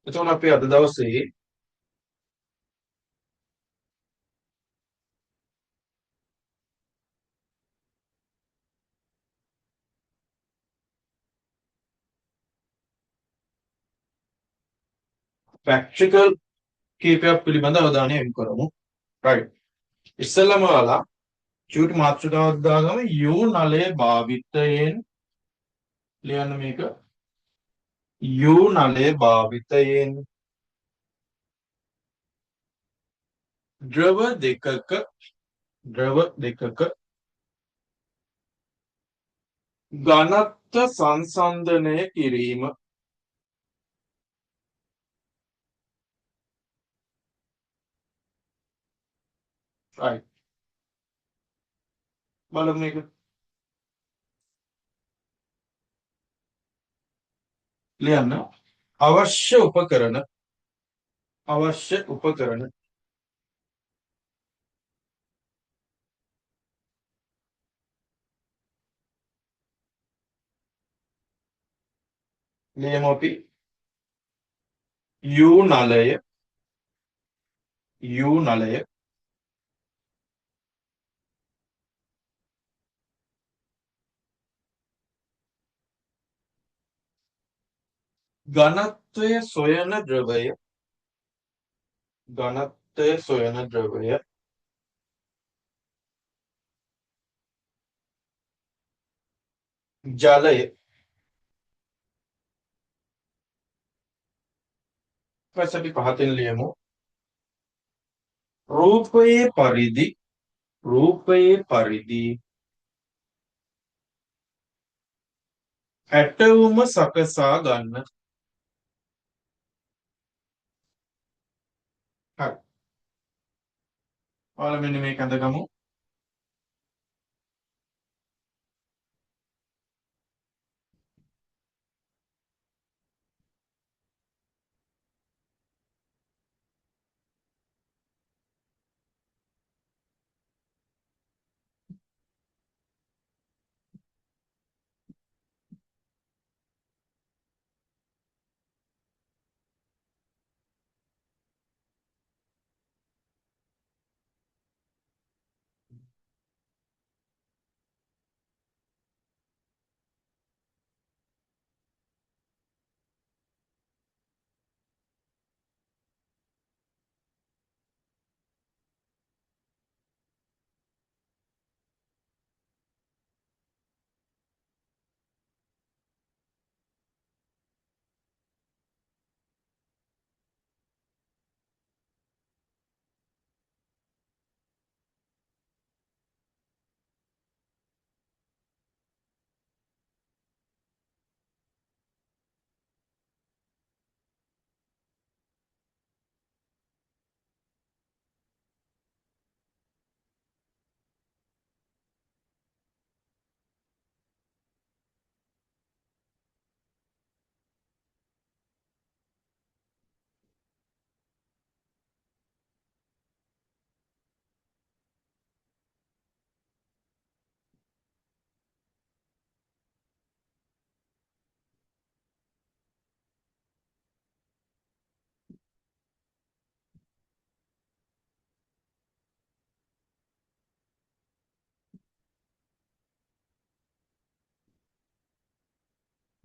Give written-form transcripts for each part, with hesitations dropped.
එතකොට අපි අද දවසේ ප්‍රැක්ටිකල් කීපයක් පිළිබඳ අවධානය යොමු කරමු. right. ඉස්සෙල්ලාම ඔයාලා චූටි මාතෘකාවක් දාගම යෝ නලය භාවිතයෙන් ලියන්න මේක. යෝ නලය භාවිතයෙන් ද්‍රව දෙකක ද්‍රව දෙකක ඝනත්ව සංසන්දනය කිරීම. right. බලමු මේක. ලියන්න. අවශ්‍ය උපකරණ ලියමු අපි. යූ නලය ඝනත්වය සොයන ද්‍රවය ජලය. ඊපස්සේ අපි පහතින් ලියමු. රූපයේ පරිදි ඇටවුම සකසා ගන්න. හරි. ඔයාලා මෙන්න මේක අඳගමු.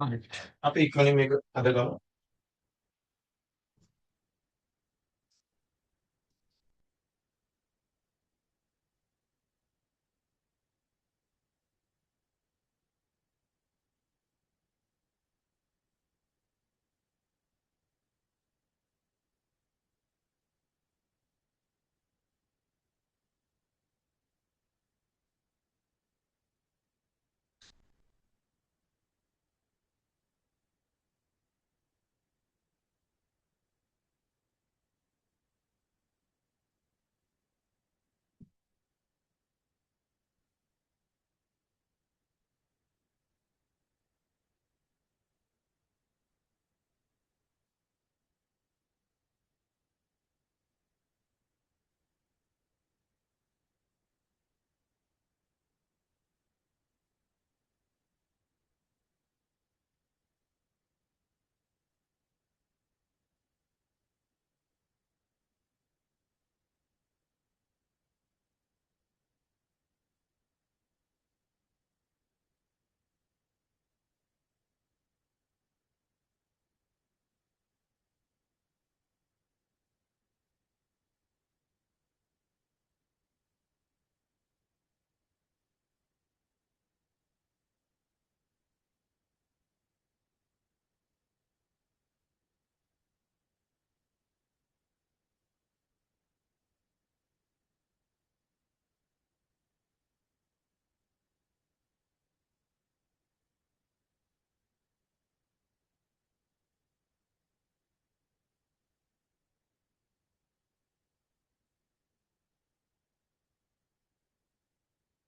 හරි. අපි ඉක්මනින් මේක අඳගමු.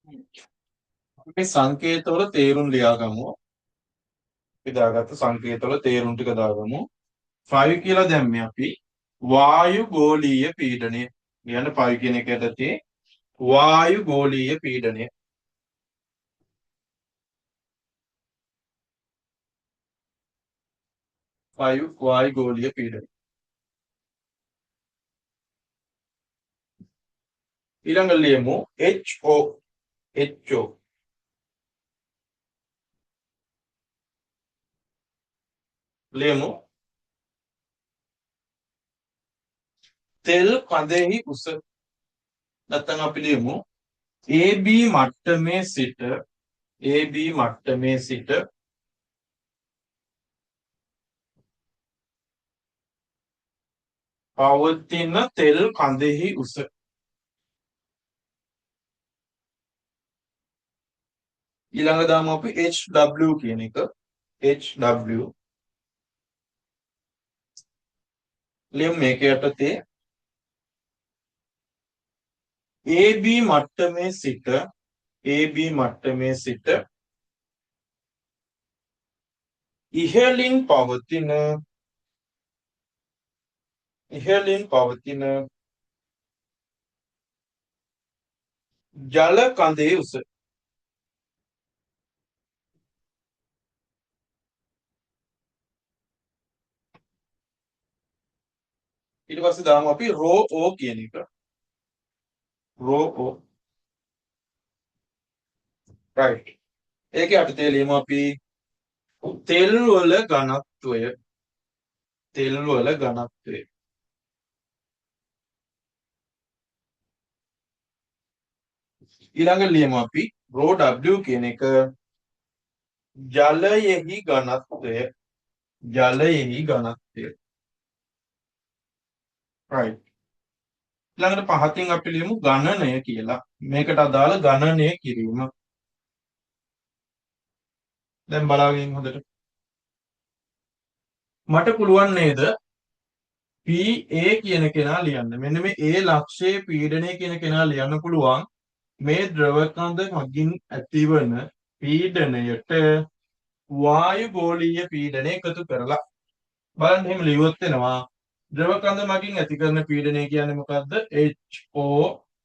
අපි සංකේතවල තේරුම් ලියාගමු. අපි දාගත්ත සංකේතවල තේරුම් ටික දාගමු. 5 කියලා දැම්මේ අපි වායු ගෝලීය පීඩනය. කියන්නේ 5 කියන එක යටතේ වායු ගෝලීය පීඩනය. වායු ගෝලීය පීඩනය. ඊළඟ ලියමු HO. HO. ලියමු තෙල් කඳෙහි උස. නැත්නම් අපි ලියමු AB මට්ටමේ සිට AB මට්ටමේ සිට පවතින තෙල් කඳෙහි උස. ඊළඟ දාමු අපි HW කියන එක. HW ලියමු මේක යටතේ AB මට්ටමේ සිට AB මට්ටමේ සිට ඉහළින් පවතින ජල කඳේ උස. ඊට පස්සේ දාමු අපි රෝ O කියන එක. Raw O. right. ඒකේ යටතේ ලියමු අපි තෙල් වල ඝනත්වය. තෙල් වල ඝනත්වය. ඊළඟ ලියමු අපි රෝ W කියන එක ජලයෙහි ඝනත්වය. ජලයෙහි ඝනත්වය. right. ඊළඟට පහතින් අපි ලියමු ගණනය කියලා. මේකට අදාළ ගණනය කිරීම. දැන් බලාගෙන හොඳට. මට පුළුවන් නේද PA කියන කෙනා ලියන්න. මෙන්න මේ A ලක්ෂයේ පීඩනය කියන කෙනා ලියන්න පුළුවන්. මේ ද්‍රව කඳ මගින් ඇතිවන පීඩනයට වායු ගෝලීය පීඩනය එකතු කරලා බලන්න එහෙම ලියුවොත් වෙනවා ද්‍රව කඳ මගින් ඇති කරන පීඩනය කියන්නේ මොකද්ද? HO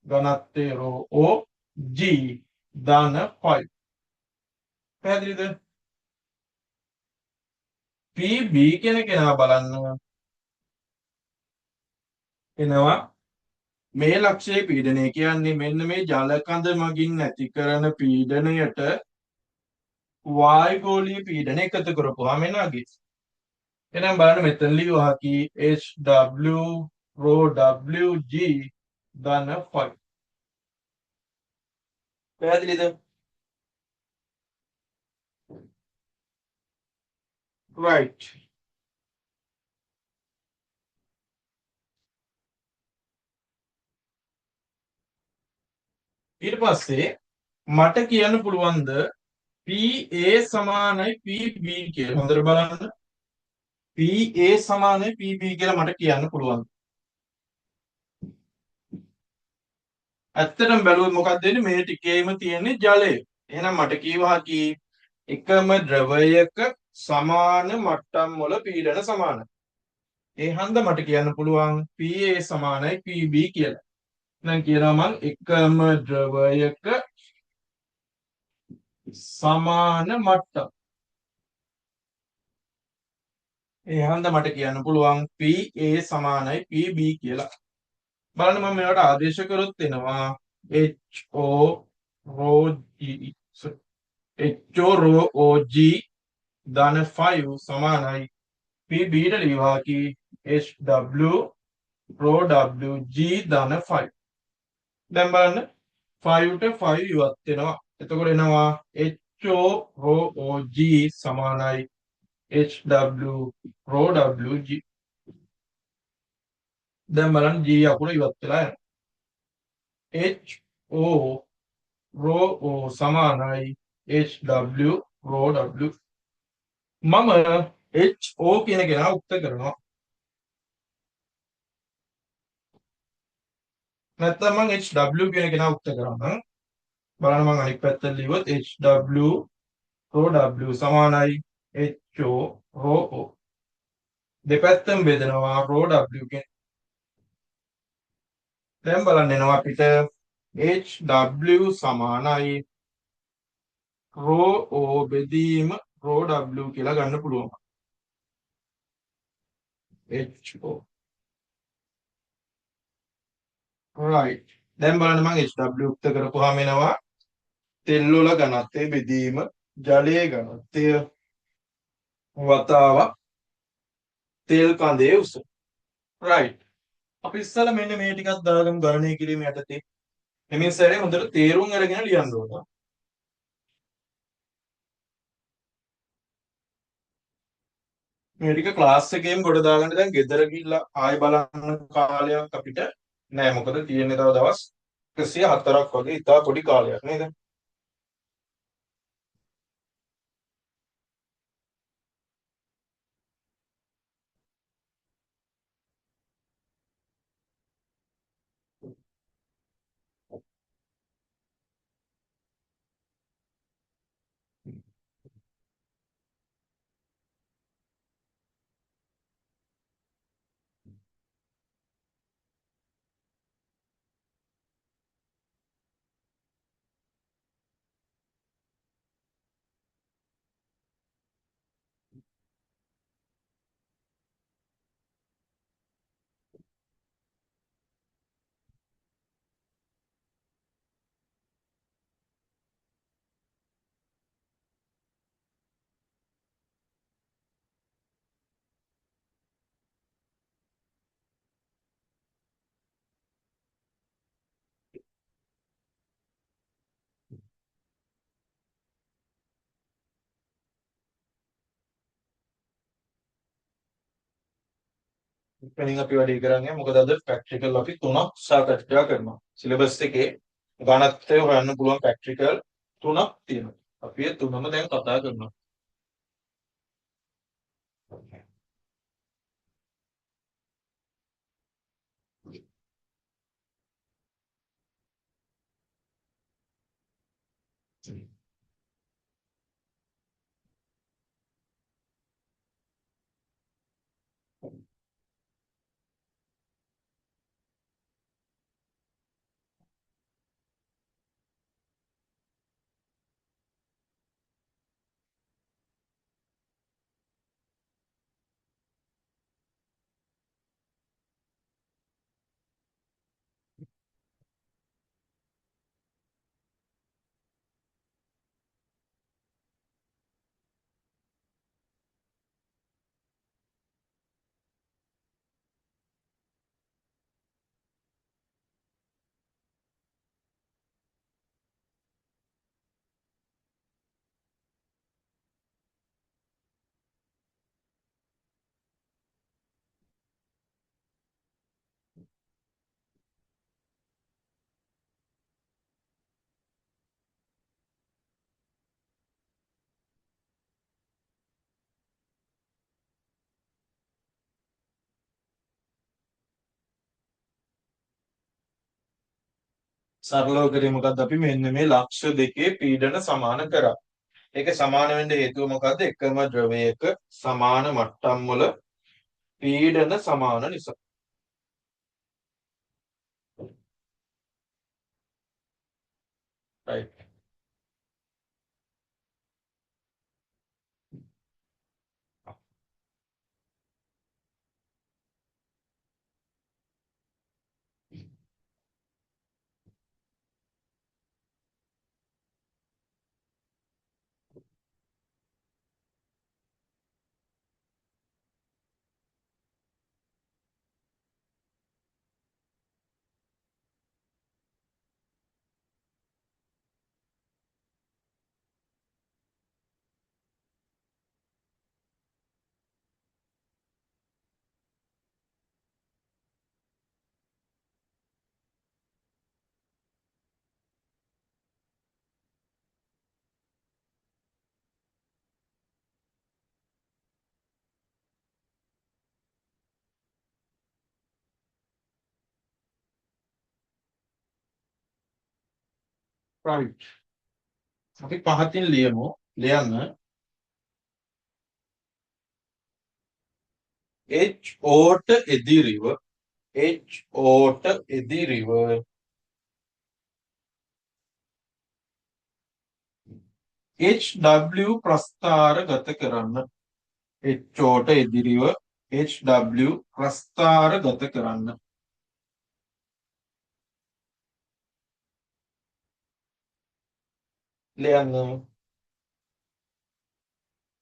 ඝනත්වය ρO G ධන 5. පැහැදිලිද? PB කියන කෙනා බලන්න එනවා මේ ලක්ෂයේ පීඩනය කියන්නේ මෙන්න මේ ජල කඳ මගින් ඇති කරන පීඩනයට වායු ගෝලීය පීඩනය එකතු කරපුවාම එනවාගේ. එහෙනම් බලන්න මෙතන ලියුවා කි HW rho WG ධන 5. පැහැදිලිද? right. ඊට පස්සේ මට කියන්න පුළුවන්ද PA සමානයි PB කියලා. හොඳට බලන්න. PA සමානයි PB කියලා මට කියන්න පුළුවන්. ඇත්තටම බැලුවොත් මොකක්ද වෙන්නේ? මේ ටිකේම තියෙන්නේ ජලය. එහෙනම් මට කියවා කි එකම ද්‍රවයක සමාන මට්ටම් වල පීඩන සමානයි. ඒ හන්ද මට කියන්න පුළුවන් PA සමානයි PB කියලා. දැන් කියනවා මම එකම ද්‍රවයක සමාන මට්ටම්. ඒ හන්ද මට කියන්න පුළුවන් PA සමානයි PB කියලා. බලන්න මම මේවට ආදේශ කරොත් එනවා HO rho G ධන 5 සමානයි PB ට ලියවා කි HW rho WG ධන 5. දැන් බලන්න 5 ට 5 ඉවත් වෙනවා. එතකොට එනවා HO rho G සමානයි HW rho WG. දැන් බලන්න G අකුර ඉවත් වෙලා යනවා. HO rho O සමානයි HW rho W. මම HO කියන කෙනා උක්ත කරනවා. නැත්නම් මම HW කියන කෙනා උක්ත කරනවා. බලන්න මම අනිත් පැත්තට ලියුවොත් HW rho W සමානයි HO rho O. දෙපැත්තම බෙදනවා rho W කින්. දැන් බලන්න එනවා අපිට HW සමානයි rho O බෙදීම rho W කියලා ගන්න පුළුවන්. HO right. දැන් බලන්න මම HW උක්ත කරපුවාම එනවා තෙල් වල ඝනත්වයේ බෙදීම ජලයේ ඝනත්වය වතාවක් තෙල් කඳේ උස. right. අපි ඉස්සෙල්ලා මෙන්න මේ ටිකක් දාගමු ගණනය කිරීම යටතේ. එමින් සැරේ හොඳට තේරුම් අරගෙන ලියන්න ඕන. මේ ටික ක්ලාස් එකේම ගොඩ දාගන්න දැන් ගෙදර ගිහිල්ලා ආයෙ බලන්න කාලයක් අපිට නෑ. මොකද තියෙන්නේ තව දවස් 104ක් වගේ ඉතා පොඩි කාලයක් නේද? ඉතින් අපි වැඩි කරන්නේ මොකද අද ප්‍රැක්ටිකල් අපි තුනක් සාකච්ඡා කරනවා. සිලබස් එකේ ගණිතය හොයන්න පුළුවන් ප්‍රැක්ටිකල් තුනක් තියෙනවා. අපි ඒ තුනම දැන් කතා කරනවා. සරලව කරේ මොකද්ද අපි මෙන්න මේ ලක්ෂ දෙකේ පීඩන සමාන කරා. ඒක සමාන වෙන්න හේතුව මොකද්ද? එකම ද්‍රවයක සමාන මට්ටම් වල පීඩන සමාන නිසා. right. right. අපි පහතින් ලියමු. ලියන්න. HOට එදිරිව HOට එදිරිව HW ප්‍රස්ථාරගත කරන්න. HOට එදිරිව HW ප්‍රස්ථාරගත කරන්න. ලියන්න.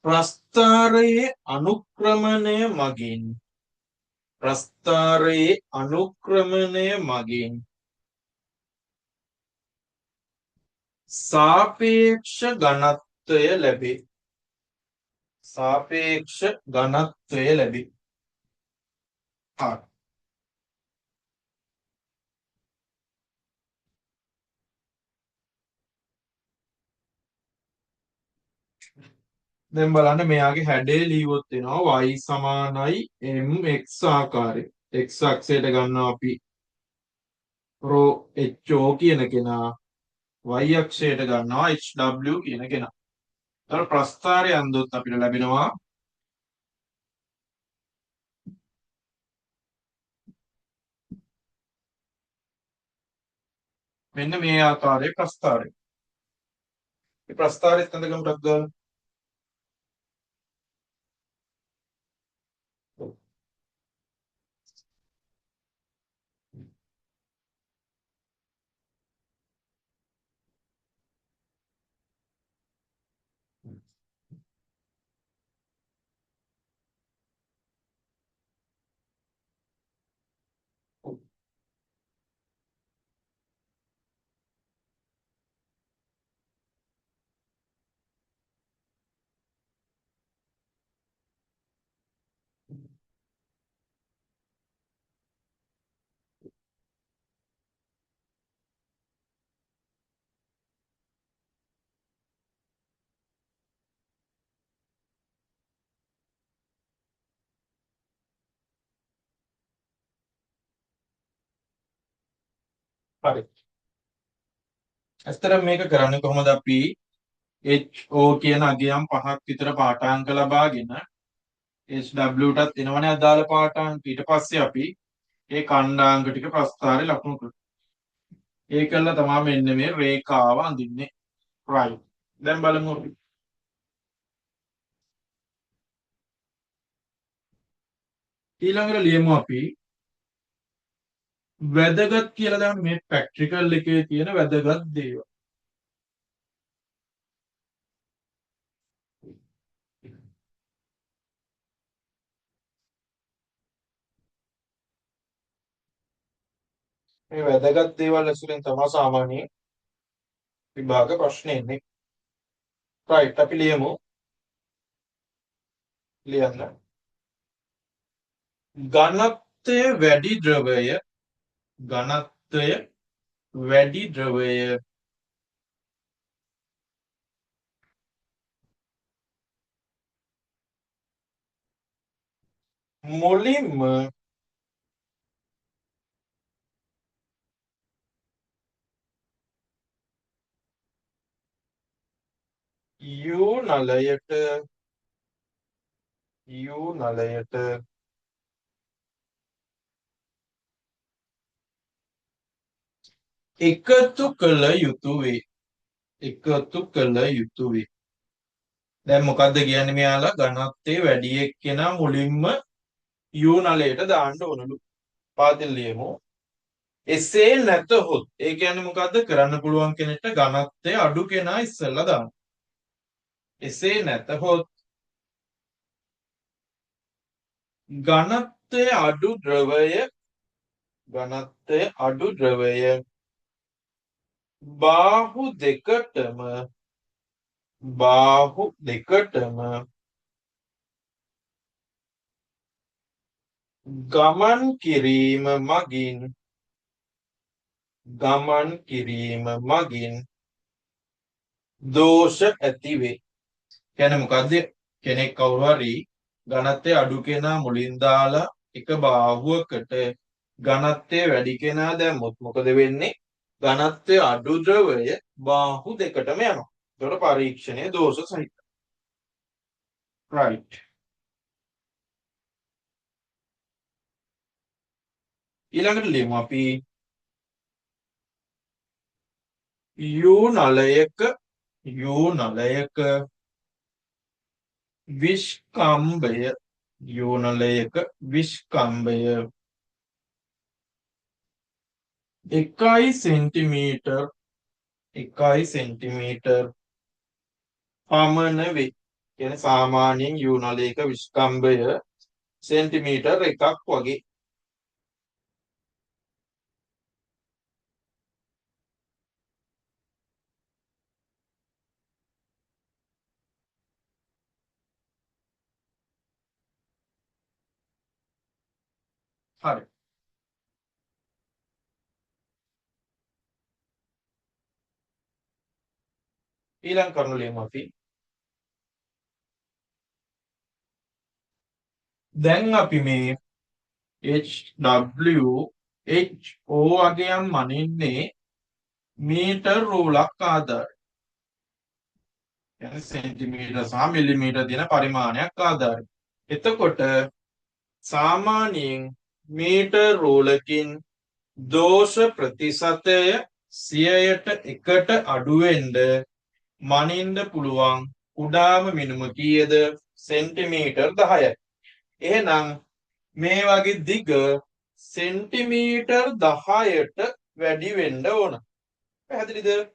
ප්‍රස්ථාරයේ අනුක්‍රමණය මගින් ප්‍රස්ථාරයේ අනුක්‍රමණය මගින් සාපේක්ෂ ඝනත්වය ලැබේ. සාපේක්ෂ ඝනත්වය ලැබේ. හරි. දැන් බලන්න මෙයාගේ හැඩය ලියුවොත් වෙනවා y සමානයි mx ආකාරය. x අක්ෂයට ගන්නවා අපි ρ ho කියන කෙනා, y අක්ෂයට ගන්නවා hw කියන කෙනා. ඒතර ප්‍රස්ථාරය අන්දොත් අපිට ලැබෙනවා මෙන්න මේ ආකාරයේ ප්‍රස්ථාරය. මේ ප්‍රස්ථාරෙත් අඳගමු ටක් ගාලා. හරි. ඇත්තටම මේක කරන්නේ කොහොමද? අපි HO කියන අගයන් 5ක් විතර පාඨාංක ලබාගෙන HW ටත් එනවනේ අදාළ පාඨාංක. ඊට පස්සේ අපි ඒ ඛණ්ඩාංක ටික ප්‍රස්ථාරේ ලකුණු කරනවා. ඒකල්ල තමයි මෙන්න මේ රේඛාව අඳින්නේ. right. දැන් බලමු අපි. ඊළඟට ලියමු අපි වැදගත් කියලා දාන්න මේ ප්‍රැක්ටිකල් එකේ තියෙන වැදගත් දේවල්. මේ වැදගත් දේවල් ඇසුරෙන් තමයි සාමාන්‍ය විභාග ප්‍රශ්න එන්නේ. right. අපි ලියමු. ලියන්න. ඝනත්වය වැඩි ද්‍රවය ඝනත්වය වැඩි ද්‍රවය මුලින්ම U නලයට එකතු කළ යුතු වේ. එකතු කළ යුතු වේ. දැන් මොකද්ද කියන්නේ මෙයාලා? ඝනත්වයේ වැඩි එක්කෙනා මුලින්ම U නලයට දාන්න ඕනලු. පාතින් ලියමු. එසේ නැතහොත් ඒ කියන්නේ මොකද්ද? කරන්න පුළුවන් කෙනෙක්ට ඝනත්වය අඩු කෙනා ඉස්සෙල්ලා දාන්න. එසේ නැතහොත් ඝනත්වය අඩු ද්‍රවය බාහු දෙකටම ගමන් කිරීම මගින් දෝෂ ඇති වේ. කියන්නේ මොකද්ද? කෙනෙක් කවුරු හරි ඝනත්වය අඩු කෙනා මුලින් දාලා එක බාහුවකට ඝනත්වය වැඩි කෙනා දැම්මොත් මොකද වෙන්නේ? ඝනත්වය අඩු ද්‍රවය බාහු දෙකටම යනවා. ඒතකොට පරීක්ෂණයේ දෝෂ සහිත. right. ඊළඟට ලියමු අපි U නලයක විස්කම්භය U නලයක විස්කම්භය 1 සෙන්ටිමීටර් පමණ වේ. කියන්නේ සාමාන්‍යයෙන් U නලයක විස්කම්භය සෙන්ටිමීටර් 1ක් වගේ. හරි. ඊළඟ කරුණ ලියමු අපි. දැන් අපි මේ HW HO අගයන් මනින්නේ මීටර් රූලක් ආධාරයෙන්. කියන්නේ සෙන්ටිමීටර් සහ මිලිමීටර් දින පරිමාණයක් ආධාරයෙන්. එතකොට සාමාන්‍යයෙන් මීටර් රූලකින් දෝෂ ප්‍රතිශතය 100ට 1ට අඩු වෙන්න මනින්න පුළුවන් කුඩාම මිනුම කීයද? සෙන්ටිමීටර් 10යි. එහෙනම් මේ වගේ දිග සෙන්ටිමීටර් 10ට වැඩි වෙන්න ඕන. පැහැදිලිද?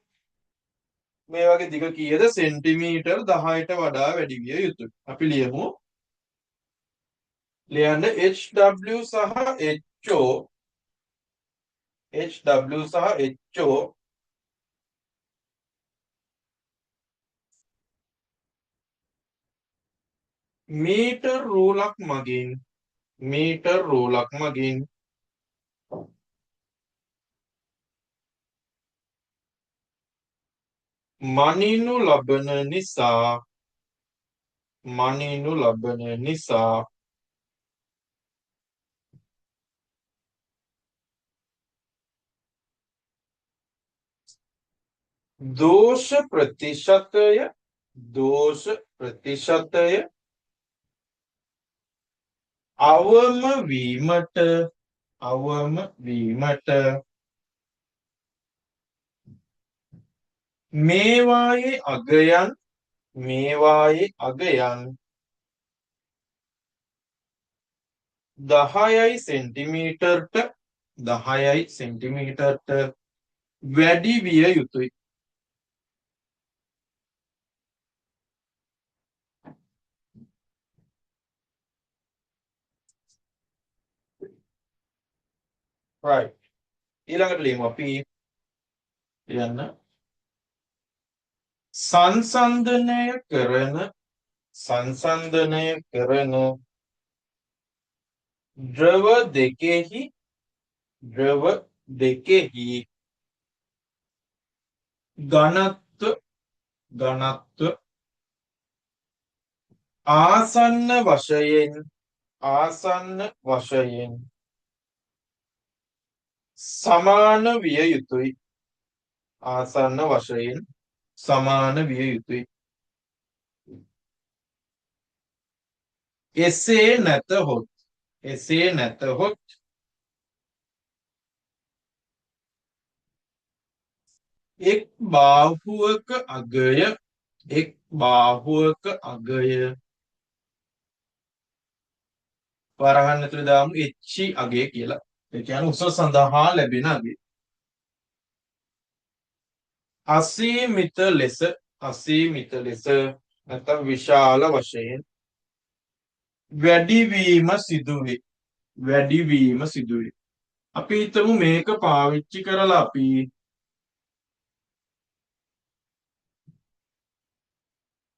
මේ වගේ දිග කීයද? සෙන්ටිමීටර් 10ට වඩා වැඩි විය යුතුයි. අපි ලියමු. ලියන්න HW සහ HO මීටර් රූලක් මගින් මනිනු ලබන නිසා දෝෂ ප්‍රතිශතය අවම වීමට මේවායේ අගයන් 10යි සෙන්ටිමීටරට වැඩි විය යුතුයි. right. ඊළඟට ලියමු අපි. ලියන්න. සංසන්දනය කරන ද්‍රව දෙකෙහි ඝනත්ව ආසන්න වශයෙන් සමාන විය යුතුයි. එසේ නැතහොත් එක් බාහුවක අගය වරහන් ඇතුලේ දාමු H අගය කියලා. ඒ කියන්නේ උස සඳහා ලැබෙන අගය. අසීමිත ලෙස නැත්නම් විශාල වශයෙන් වැඩිවීම සිදුවේ. අපි හිතමු මේක පාවිච්චි කරලා අපි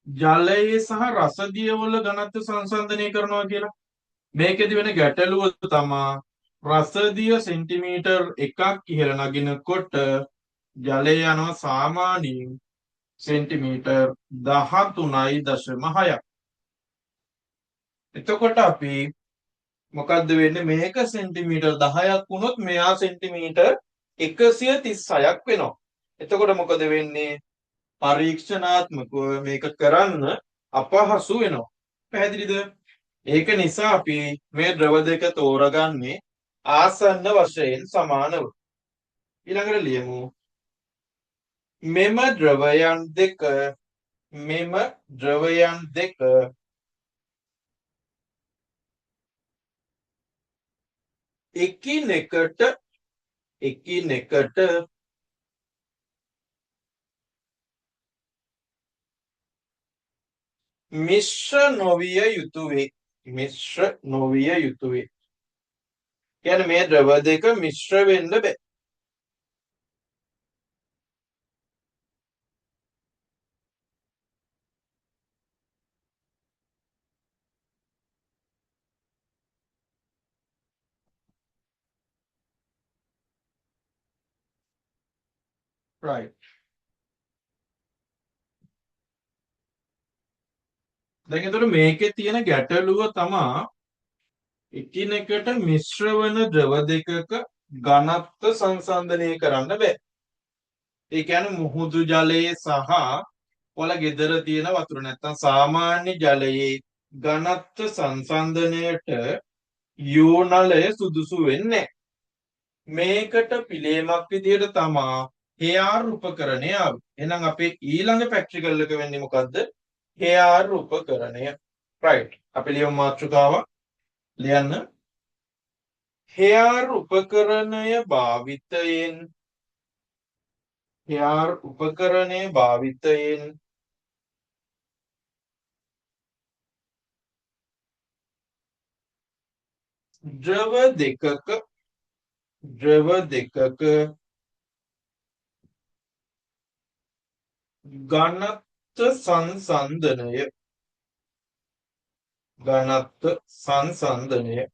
ජලයේ සහ රසදිය වල ඝනත්ව සංසන්දනය කරනවා කියලා. මේකෙදි වෙන ගැටලුව තමා රසදිය සෙන්ටිමීටර් 1ක් ඉහළ නගිනකොට ජලය යනවා සාමාන්‍යයෙන් සෙන්ටිමීටර් 13.6ක්. එතකොට අපි මොකද්ද වෙන්නේ? මේක සෙන්ටිමීටර් 10ක් වුණොත් මෙයා සෙන්ටිමීටර් 136ක් වෙනවා. එතකොට මොකද වෙන්නේ? පරීක්ෂණාත්මකව මේක කරන්න අපහසු වෙනවා. පැහැදිලිද? ඒක නිසා අපි මේ ද්‍රව දෙක තෝරගන්නේ ආසන්න වශයෙන් සමානව. ඊළඟට ලියමු. මෙම ද්‍රවයන් දෙක එකිනෙකට මිශ්‍ර නොවිය යුතුය. කියන්නේ මේ ද්‍රව දෙක මිශ්‍ර වෙන්න බෑ. right. දැන් එතකොට මේකේ තියෙන ගැටලුව තමා එකිනෙකට මිශ්‍ර වන ද්‍රව දෙකක ඝනත්ව සංසන්දනය කරන්න බෑ. ඒ කියන්නේ මුහුදු ජලයේ සහ වල gedara තියෙන වතුර නැත්තම් සාමාන්‍ය ජලයේ ඝනත්ව සංසන්දනයට යෝ නලය සුදුසු වෙන්නේ නැහැ. මේකට පිළියමක් විදියට තමා හේආර් උපකරණය ආවේ. එහෙනම් අපේ ඊළඟ ප්‍රැක්ටිකල් එක වෙන්නේ මොකද්ද? හේආර් උපකරණය. right. අපි ලියමු මාතෘකාව. ලියන්න. හේආර් උපකරණය භාවිතයෙන් ද්‍රව දෙකක ඝනත්ව සංසන්දනය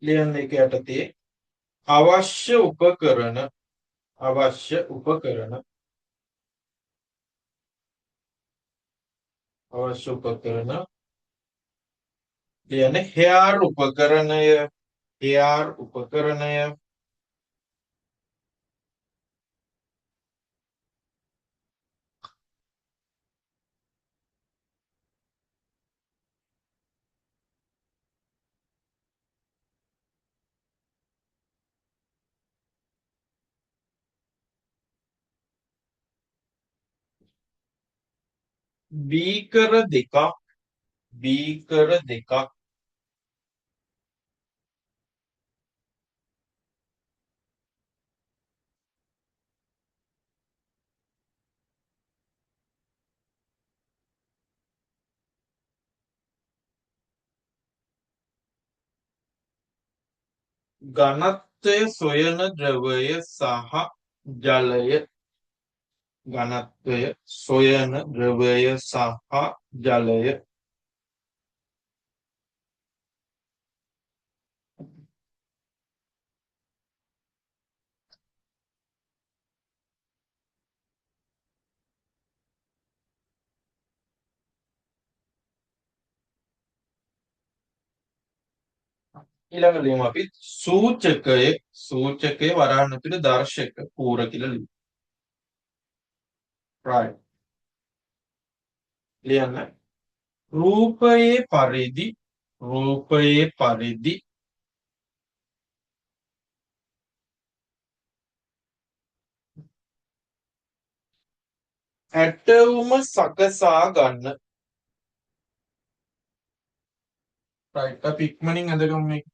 ලියන්න. එක යටතේ අවශ්‍ය උපකරණ ලියන්න. හේආර් උපකරණය බීකර දෙකක් ඝනත්වය සොයන ද්‍රවය සහ ජලය ඊළඟ ලියමු අපි සූචකය වරහන් ඇතුලේ දර්ශක පූර කියලා ලියමු. right. ලියන්න. රූපයේ පරිදි ඇටවුම සකසා ගන්න. right. අපි ඉක්මනින් අඳගමු මේක.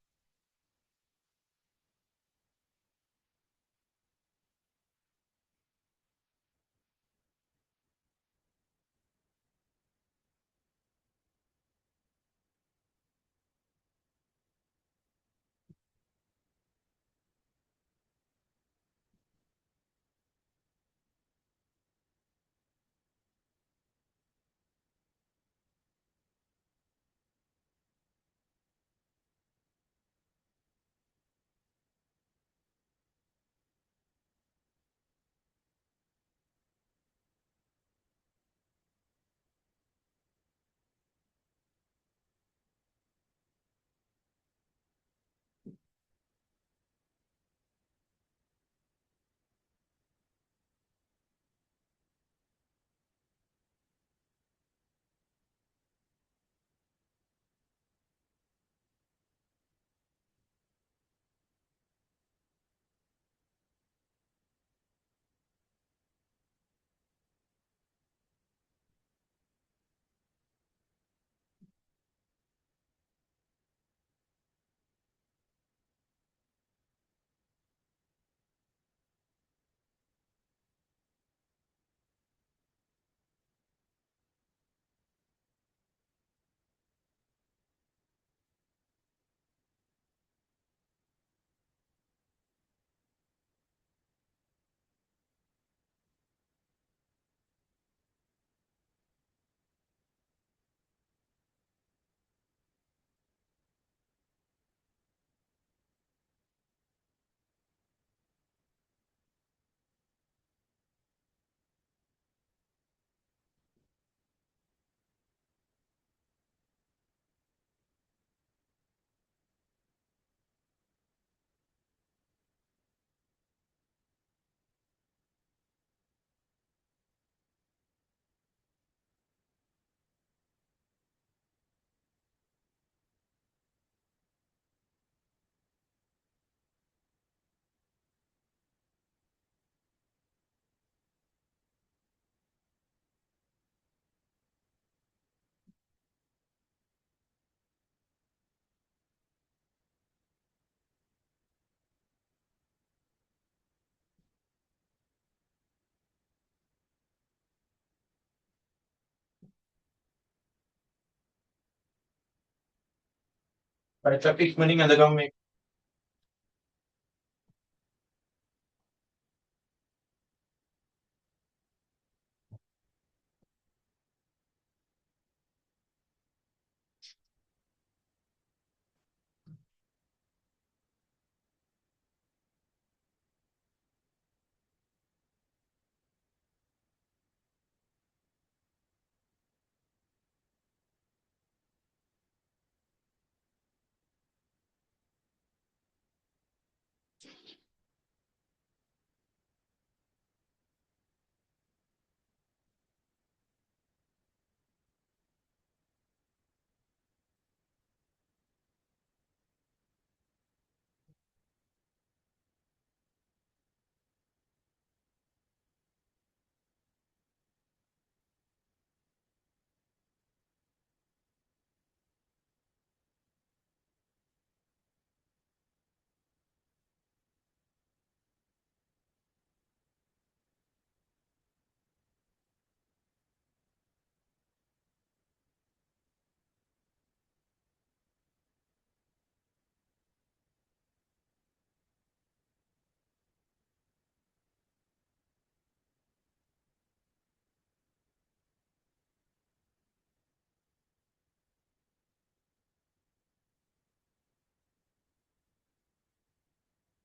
right අපි ඉක්මනින් අඳගමු මේක.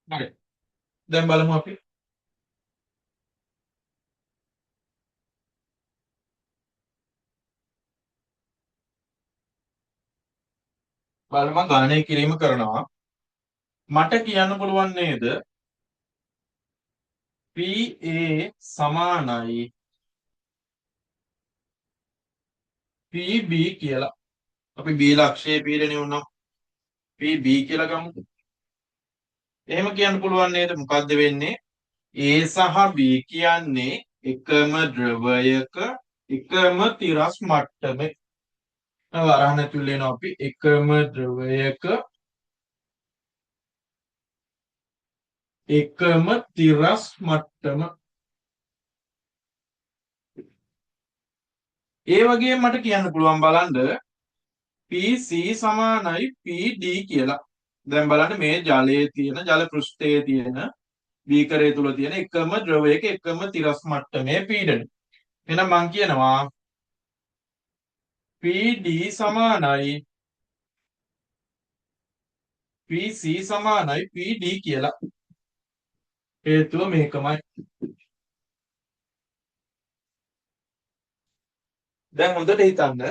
හරි. දැන් බලමු අපි බලමු ගණනය කිරීම කරනවා. මට කියන්න පුළුවන් නේද PA සමානයි PB කියලා. අපි B ලක්ෂයේ පීඩනය වුණා PB කියලා ගමු. එහෙම කියන්න පුළුවන් නේද? මොකද්ද වෙන්නේ? A සහ B කියන්නේ එකම ද්‍රවයක එකම තිරස් මට්ටමේ වරහන් ඇතුළේ වෙනවා අපි එකම ද්‍රවයක එකම තිරස් මට්ටම. ඒ වගේම මට කියන්න පුළුවන් බලන්න PC සමානයි PD කියලා. දැන් බලන්න මේ ජලයේ තියෙන ජල පෘෂ්ඨයේ තියෙන බීකරය තුල තියෙන එකම ද්‍රවයක එකම තිරස් මට්ටමේ පීඩනය. එහෙනම් මම කියනවා PD සමානයි PC සමානයි PD කියලා. හේතුව මේකමයි. දැන් හොඳට හිතන්න.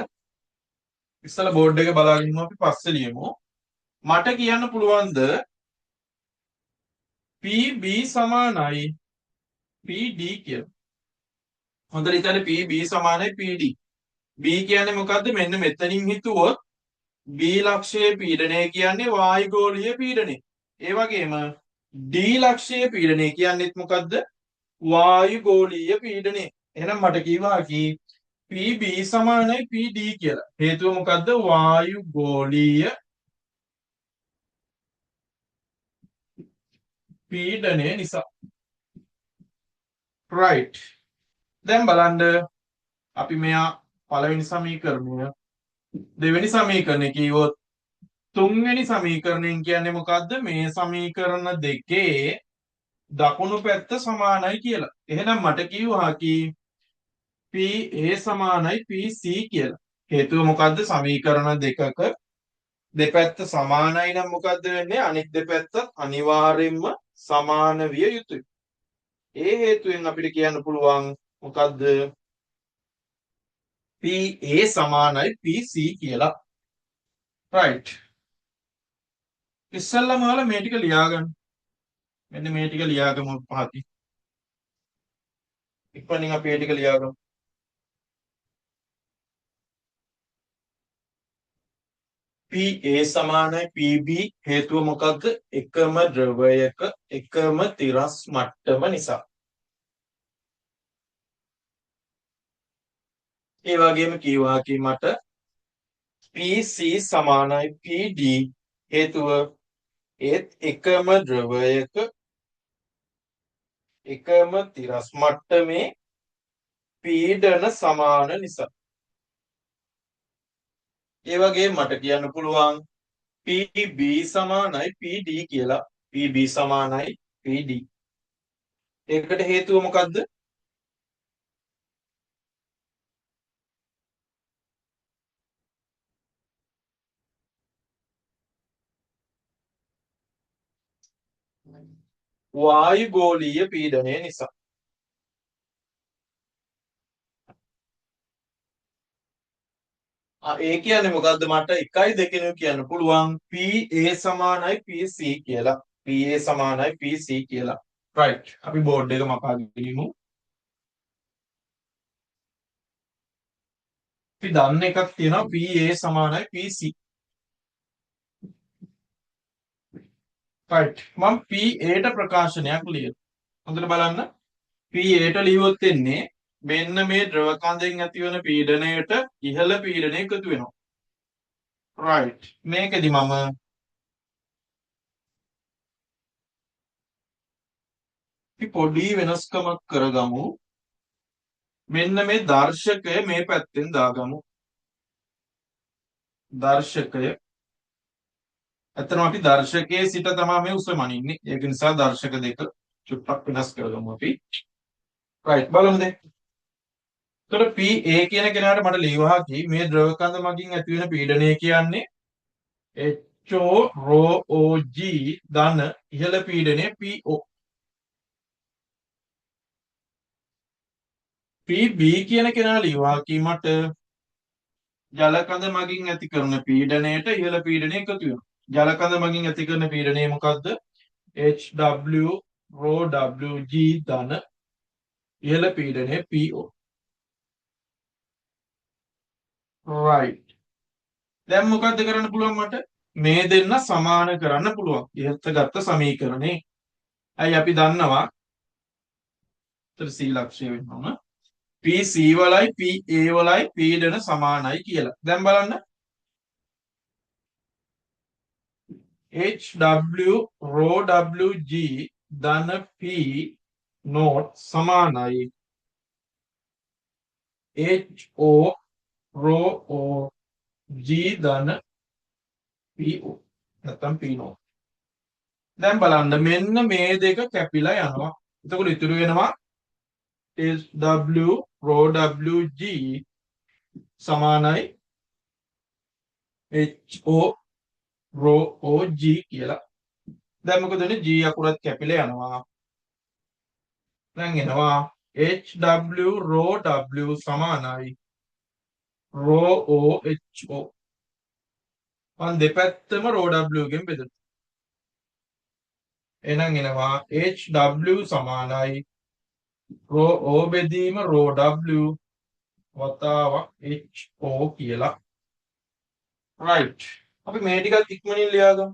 ඉස්සලා බෝඩ් එක බලාගෙන ඉමු අපි පස්සේ ලියමු. මට කියන්න පුළුවන්ද PB සමානයි PD කියලා. හොඳට හිතන්න PB සමානයි PD. B කියන්නේ මොකද්ද? මෙන්න මෙතනින් හිතුවොත් B ලක්ෂයේ පීඩනය කියන්නේ වායුගෝලීය පීඩනය. ඒ වගේම D ලක්ෂයේ පීඩනය කියන්නේත් මොකද්ද? වායුගෝලීය පීඩනය. එහෙනම් මට කිව්වා කි PB සමානයි PD කියලා. හේතුව මොකද්ද? වායුගෝලීය පීඩනය නිසා. right. දැන් බලන්න අපි මෙයා පළවෙනි සමීකරණය දෙවෙනි සමීකරණය කිව්වොත් තුන්වෙනි සමීකරණයෙන් කියන්නේ මොකද්ද? මේ සමීකරණ දෙකේ දකුණු පැත්ත සමානයි කියලා. එහෙනම් මට කිව්වා කි PA සමානයි PC කියලා. හේතුව මොකද්ද? සමීකරණ දෙකක දෙපැත්ත සමානයි නම් මොකද්ද වෙන්නේ? අනෙක් දෙපැත්තත් අනිවාර්යයෙන්ම සමාන විය යුතුයි. ඒ හේතුවෙන් අපිට කියන්න පුළුවන් මොකද්ද? PA සමානයි PC කියලා. right. ඉස්සල්ලාම ඔයාලා මේ ටික ලියාගන්න. මෙන්න මේ ටික ලියාගමු පහතින්. ඉක්මනින් අපි මේ ටික ලියාගමු. PA සමානයි PB හේතුව මොකක්ද? එකම ද්‍රවයක එකම තිරස් මට්ටම නිසා. ඒ වගේම කීවා කි මට PC සමානයි PD හේතුව ඒත් එකම ද්‍රවයක එකම තිරස් මට්ටමේ පීඩන සමාන නිසා. ඒ වගේ මට කියන්න පුළුවන් PB සමානයි PD කියලා. PB සමානයි PD. ඒකට හේතුව මොකද්ද? වායුගෝලීය පීඩනය නිසා. ඒ කියන්නේ මොකද්ද? මට 1යි 2 කියන්න පුළුවන්. PA සමානයි PC කියලා. PA සමානයි PC කියලා. රයිට්. අපි බෝඩ් එක මකා ගනිමු. අපි දන්න එකක් තියෙනවා PA සමානයි PC. රයිට්. මම PA ට ප්‍රකාශනයක් ලියනවා. හොඳට බලන්න. PA ට ලියුවොත් එන්නේ මෙන්න මේ ද්‍රව කන්දෙන් ඇතිවන පීඩනයට ඉහළ පීඩනය එකතු වෙනවා. රයිට්. මේකෙදි මම අපි පොඩි වෙනස්කමක් කරගමු. මෙන්න මේ දර්ශකය මේ පැත්තෙන් දාගමු. දර්ශකය. ඇත්තටම අපි දර්ශකයේ සිට තමයි මේ උස මනින්නේ. ඒක නිසා දර්ශක දෙක චුට්ටක් වෙනස් කරගමු අපි. රයිට් බලමු දැන්. එතකොට PA කියන කෙනාට මට ලියවහකි මේ ද්‍රව කන්ද මගින් ඇති වෙන පීඩනය කියන්නේ HO rho OG ධන ඉහළ පීඩනය PO. PB කියන කෙනා ලියවහකි මට ජල කඳ මගින් ඇති කරන පීඩනයට ඉහළ පීඩනය එකතු වෙනවා. ජල කඳ මගින් ඇති කරන පීඩනය මොකද්ද? HW rho WG ධන ඉහළ පීඩනය PO. right. දැන් මොකද්ද කරන්න පුළුවන් මට? මේ දෙන්න සමාන කරන්න පුළුවන්. ඉහත ගත්ත සමීකරණේ. අයි අපි දන්නවා C ලක්ෂ්‍ය වෙන්න ඕන. PC වලයි PA වලයි පීඩන සමානයි කියලා. දැන් බලන්න. HW rho WG ධන P නෝට් සමානයි HO rho OG ධන PO නැත්නම් P නෝට්. දැන් බලන්න මෙන්න මේ දෙක කැපිලා යනවා. එතකොට ඉතුරු වෙනවා HW rho WG සමානයි HO rho OG කියලා. දැන් මොකද වෙන්නේ? G අකුරත් කැපිලා යනවා. දැන් එනවා HW rho W සමානයි rho OHO. මම දෙපැත්තම rho W ගෙන් බෙදනවා. එහෙනම් එනවා HW සමානයි rho O බෙදීම rho W වතාවක් HO කියලා. right. අපි මේ ටිකත් ඉක්මනින් ලියාගමු.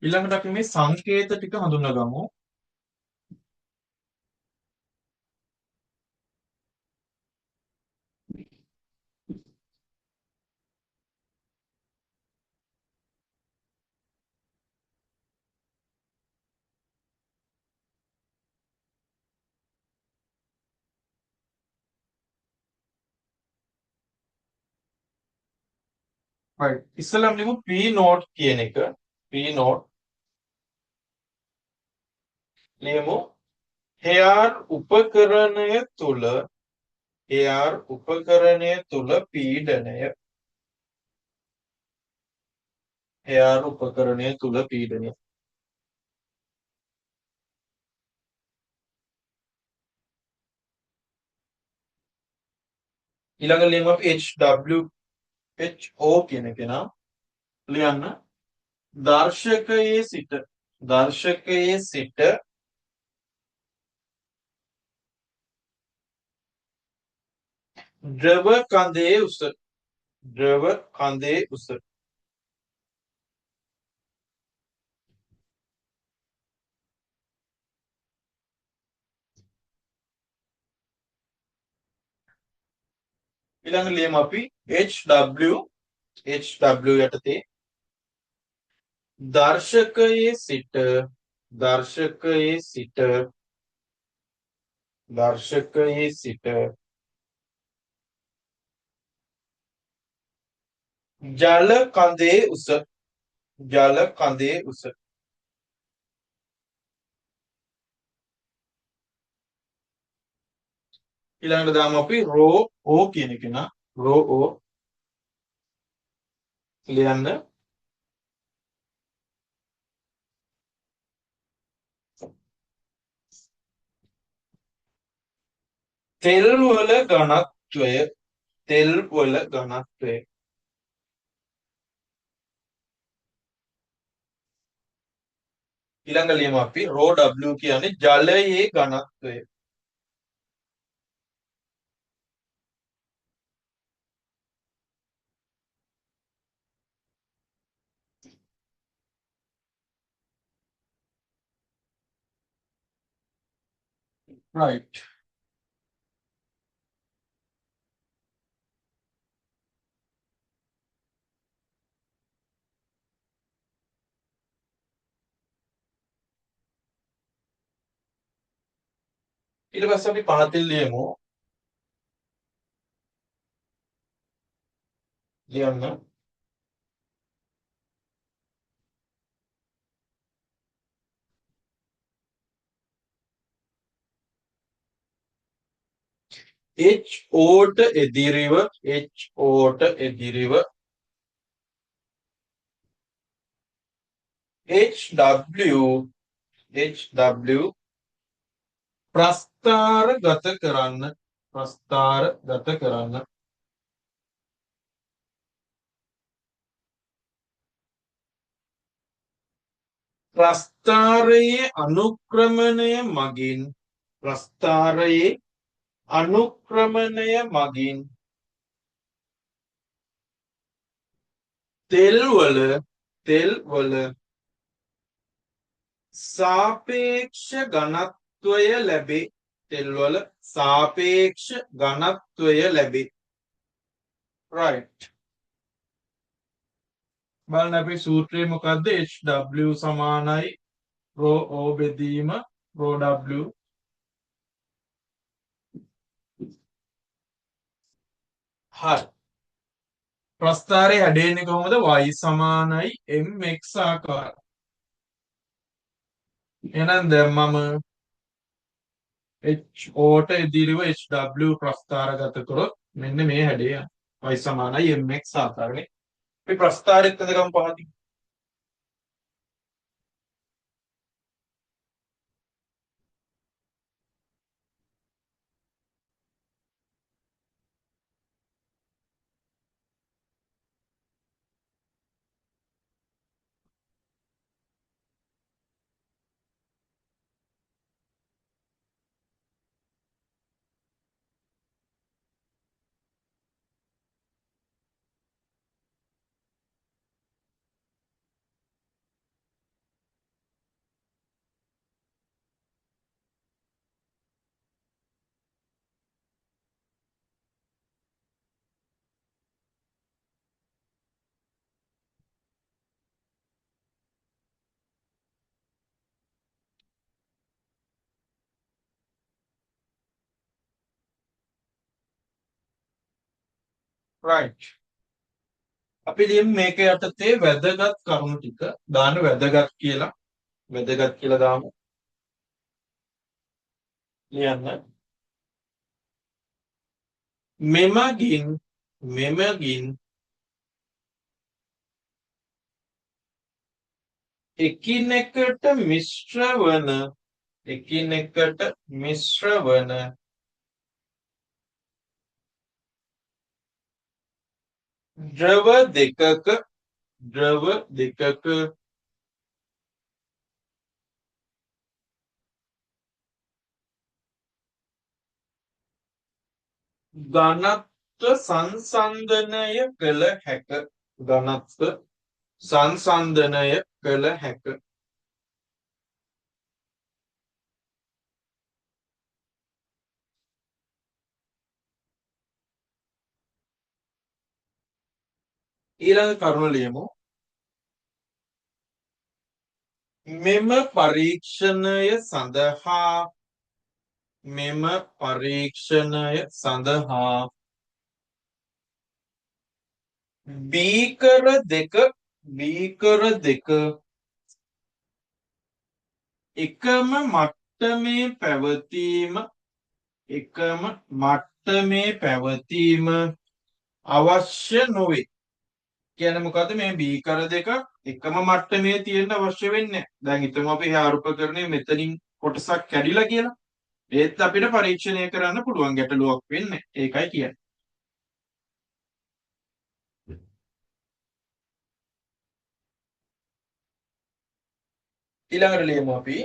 ඊළඟට අපි මේ සංකේත ටික හඳුනගමු. right. ඉස්සෙල්ලාම ලියමු P නෝට් කියන එක. P නෝට් ලියමු. hair උපකරණය තුල hair උපකරණය තුල පීඩනය hair උපකරණය තුල පීඩනය ඊළඟ ලියමු අපි HO කියන කෙනා ලියන්න දර්ශකයේ සිට ද්‍රව කඳේ උස ඊළඟ ලියමු අපි HW යටතේ දර්ශකයේ සිට ජල කඳේ උස ඊළඟට දාමු අපි රෝ O කියන කෙනා රෝ O ලියන්න තෙල් වල ඝනත්වය ඊළඟ ලියමු අපි රෝ W කියන්නේ ජලයේ ඝනත්වය right ඊට පස්සේ අපි පහතින් ලියන්න HOට එදිරිව HW ප්‍රස්ථාරගත කරන්න ප්‍රස්ථාරයේ අනුක්‍රමණය මගින් තෙල් වල සාපේක්ෂ ඝනත්වය ලැබේ right බලන්න අපේ සූත්‍රය මොකද්ද HW සමානයි rho O බෙදීම rho W හරි ප්‍රස්ථාරය හැදෙන්නේ කොහොමද y සමානයි mx ආකාරය එහෙනම් දැන් මම HOට එදිරිව HW ප්‍රස්ථාරගත කරොත් මෙන්න මේ හැඩය y සමානයි mx ආකාරනේ අපි ප්‍රස්ථාරෙත් එදගමු පහතින් right. අපි ලියමු මේක යටතේ වැදගත් කරුණු ටික දාන්න වැදගත් කියලා දාමු ලියන්න. මෙමගින් එකිනෙකට මිශ්‍ර වන ද්‍රව දෙකක ඝනත්ව සංසන්දනය කළ හැක. ඝනත්ව සංසන්දනය කළ හැක. ඊළඟ කරුණ ලියමු. මෙම පරීක්ෂණය සඳහා බීකර දෙක එකම මට්ටමේ පැවතීම අවශ්‍ය නොවේ. කියන්නේ මොකද්ද? මේ බීකර දෙක එකම මට්ටමේ තියෙන්න අවශ්‍ය වෙන්නේ නැහැ. දැන් හිතමු අපි ආරූපකරණය මෙතනින් කොටසක් කැඩිලා කියලා. ඒත් අපිට පරීක්ෂණය කරන්න පුළුවන් ගැටලුවක් වෙන්නේ. ඒකයි කියන්නේ. ඊළඟට ලියමු අපි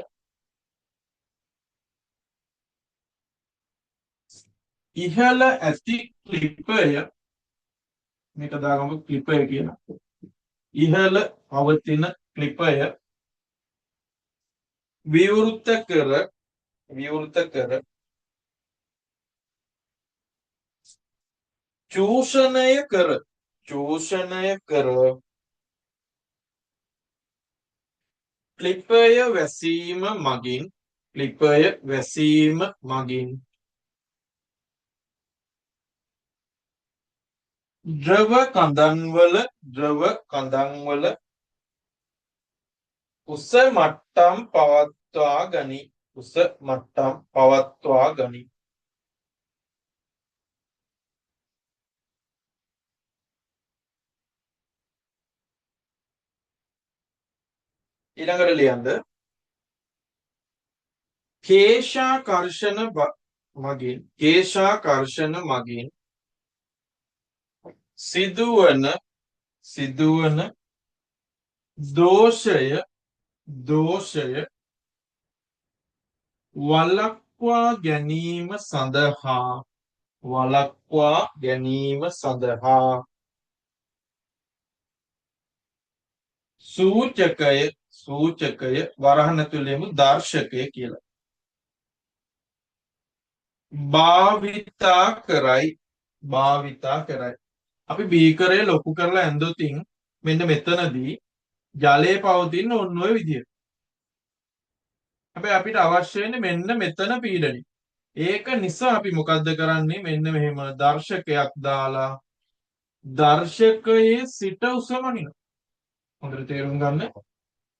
ඉහළ ඇති ක්ලිපය මේක දාගමු ක්ලිපය කියලා. ඉහළ පවතින ක්ලිපය විවෘත කර චූෂණය කර ක්ලිපය වැසීම මගින් ද්‍රව කඳන්වල උස මට්ටම් පවත්වා ගනි. ඊළඟට ලියන්න කේශාකර්ෂණ මගින් සිදුවන දෝෂය වළක්වා ගැනීම සඳහා සූචකය වරහන් ඇතුළේම දර්ශකය කියලා භාවිතා කරයි. අපි බීකරය ලොකු කරලා ඇඳුතින් මෙන්න මෙතනදී ජලය පවතින ඔන්න ඔය විදියට. හැබැයි අපිට අවශ්‍ය වෙන්නේ මෙන්න මෙතන පීඩනය. ඒක නිසා අපි මොකද්ද කරන්නේ? මෙන්න මෙහෙම දර්ශකයක් දාලා දර්ශකයේ සිට උසමනින. හොඳට තේරුම් ගන්න.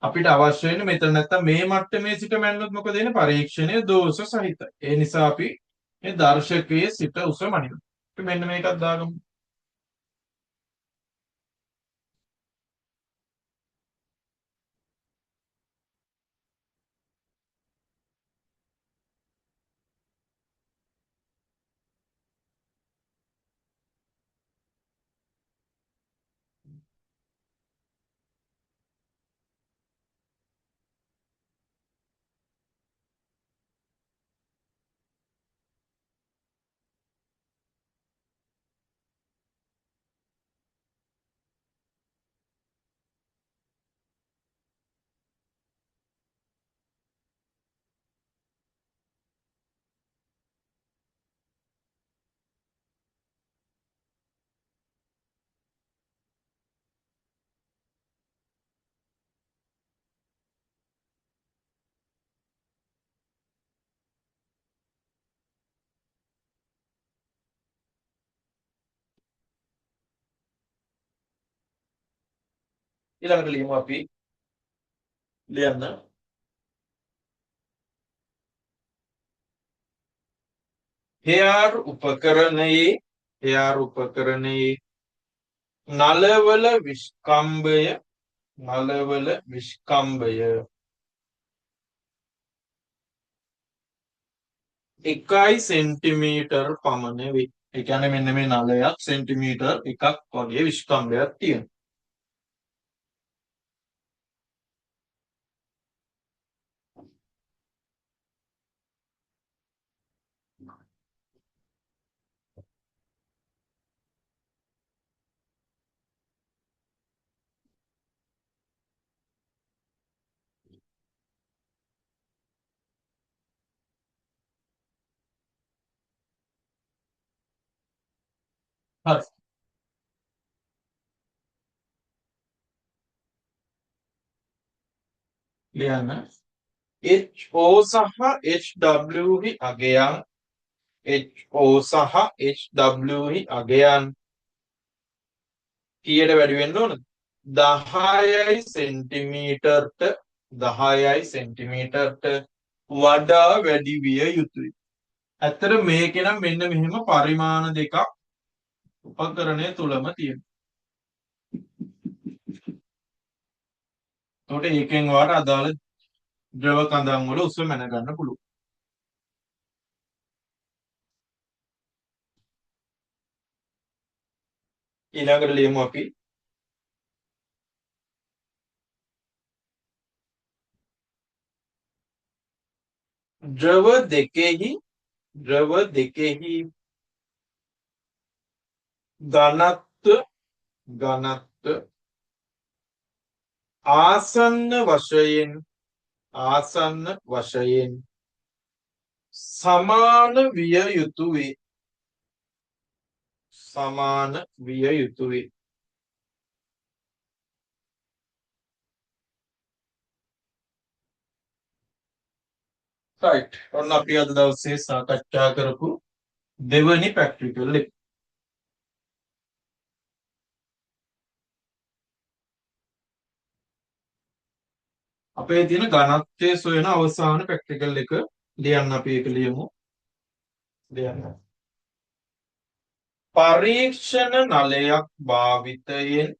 අපිට අවශ්‍ය වෙන්නේ මෙතන නැත්තම් මේ මට්ටමේ සිට මැන්නොත් මොකද වෙන්නේ? පරීක්ෂණය දෝෂ සහිතයි. ඒ නිසා අපි මේ දර්ශකයේ සිට උසමනින. අපි මෙන්න මේකක් දාගමු. ඊළඟට ලියමු අපි ලියන්න හෙයාර් උපකරණයේ නලවල විස්කම්භය 1 සෙන්ටිමීටර් පමණ වේ. ඒ කියන්නේ මෙන්න මේ නලයක් සෙන්ටිමීටර් 1ක් වගේ විස්කම්භයක් තියෙනවා. හරි. ලියන්න HO සහ HW අගයන් HO සහ HW අගයන් කීයට වැඩි වෙන්න ඕනද? 10යි සෙන්ටිමීටරට වඩා වැඩි විය යුතුයි. ඇත්තට මේකේ නම් මෙන්න මෙහෙම පරිමාණ දෙකක් උපකරණය තුලම තියෙනවා. එතකොට ඒකෙන් ඔයාලට අදාළ ද්‍රව කඳන් වල උස මැන ගන්න පුළුවන්. ඊළඟට ලියමු අපි ද්‍රව දෙකෙහි ඝනත්ව ආසන්න වශයෙන් සමාන විය යුතුය. right. ඔන්න අපි අද දවසේ සාකච්ඡා කරපු දෙවැනි ප්‍රැක්ටිකල් එක. අපේ තියෙන ඝනත්වයේ සොයන අවසාන ප්‍රැක්ටිකල් එක ලියන්න අපි ඒක ලියමු. ලියන්න. පරීක්ෂණ නලයක් භාවිතයෙන්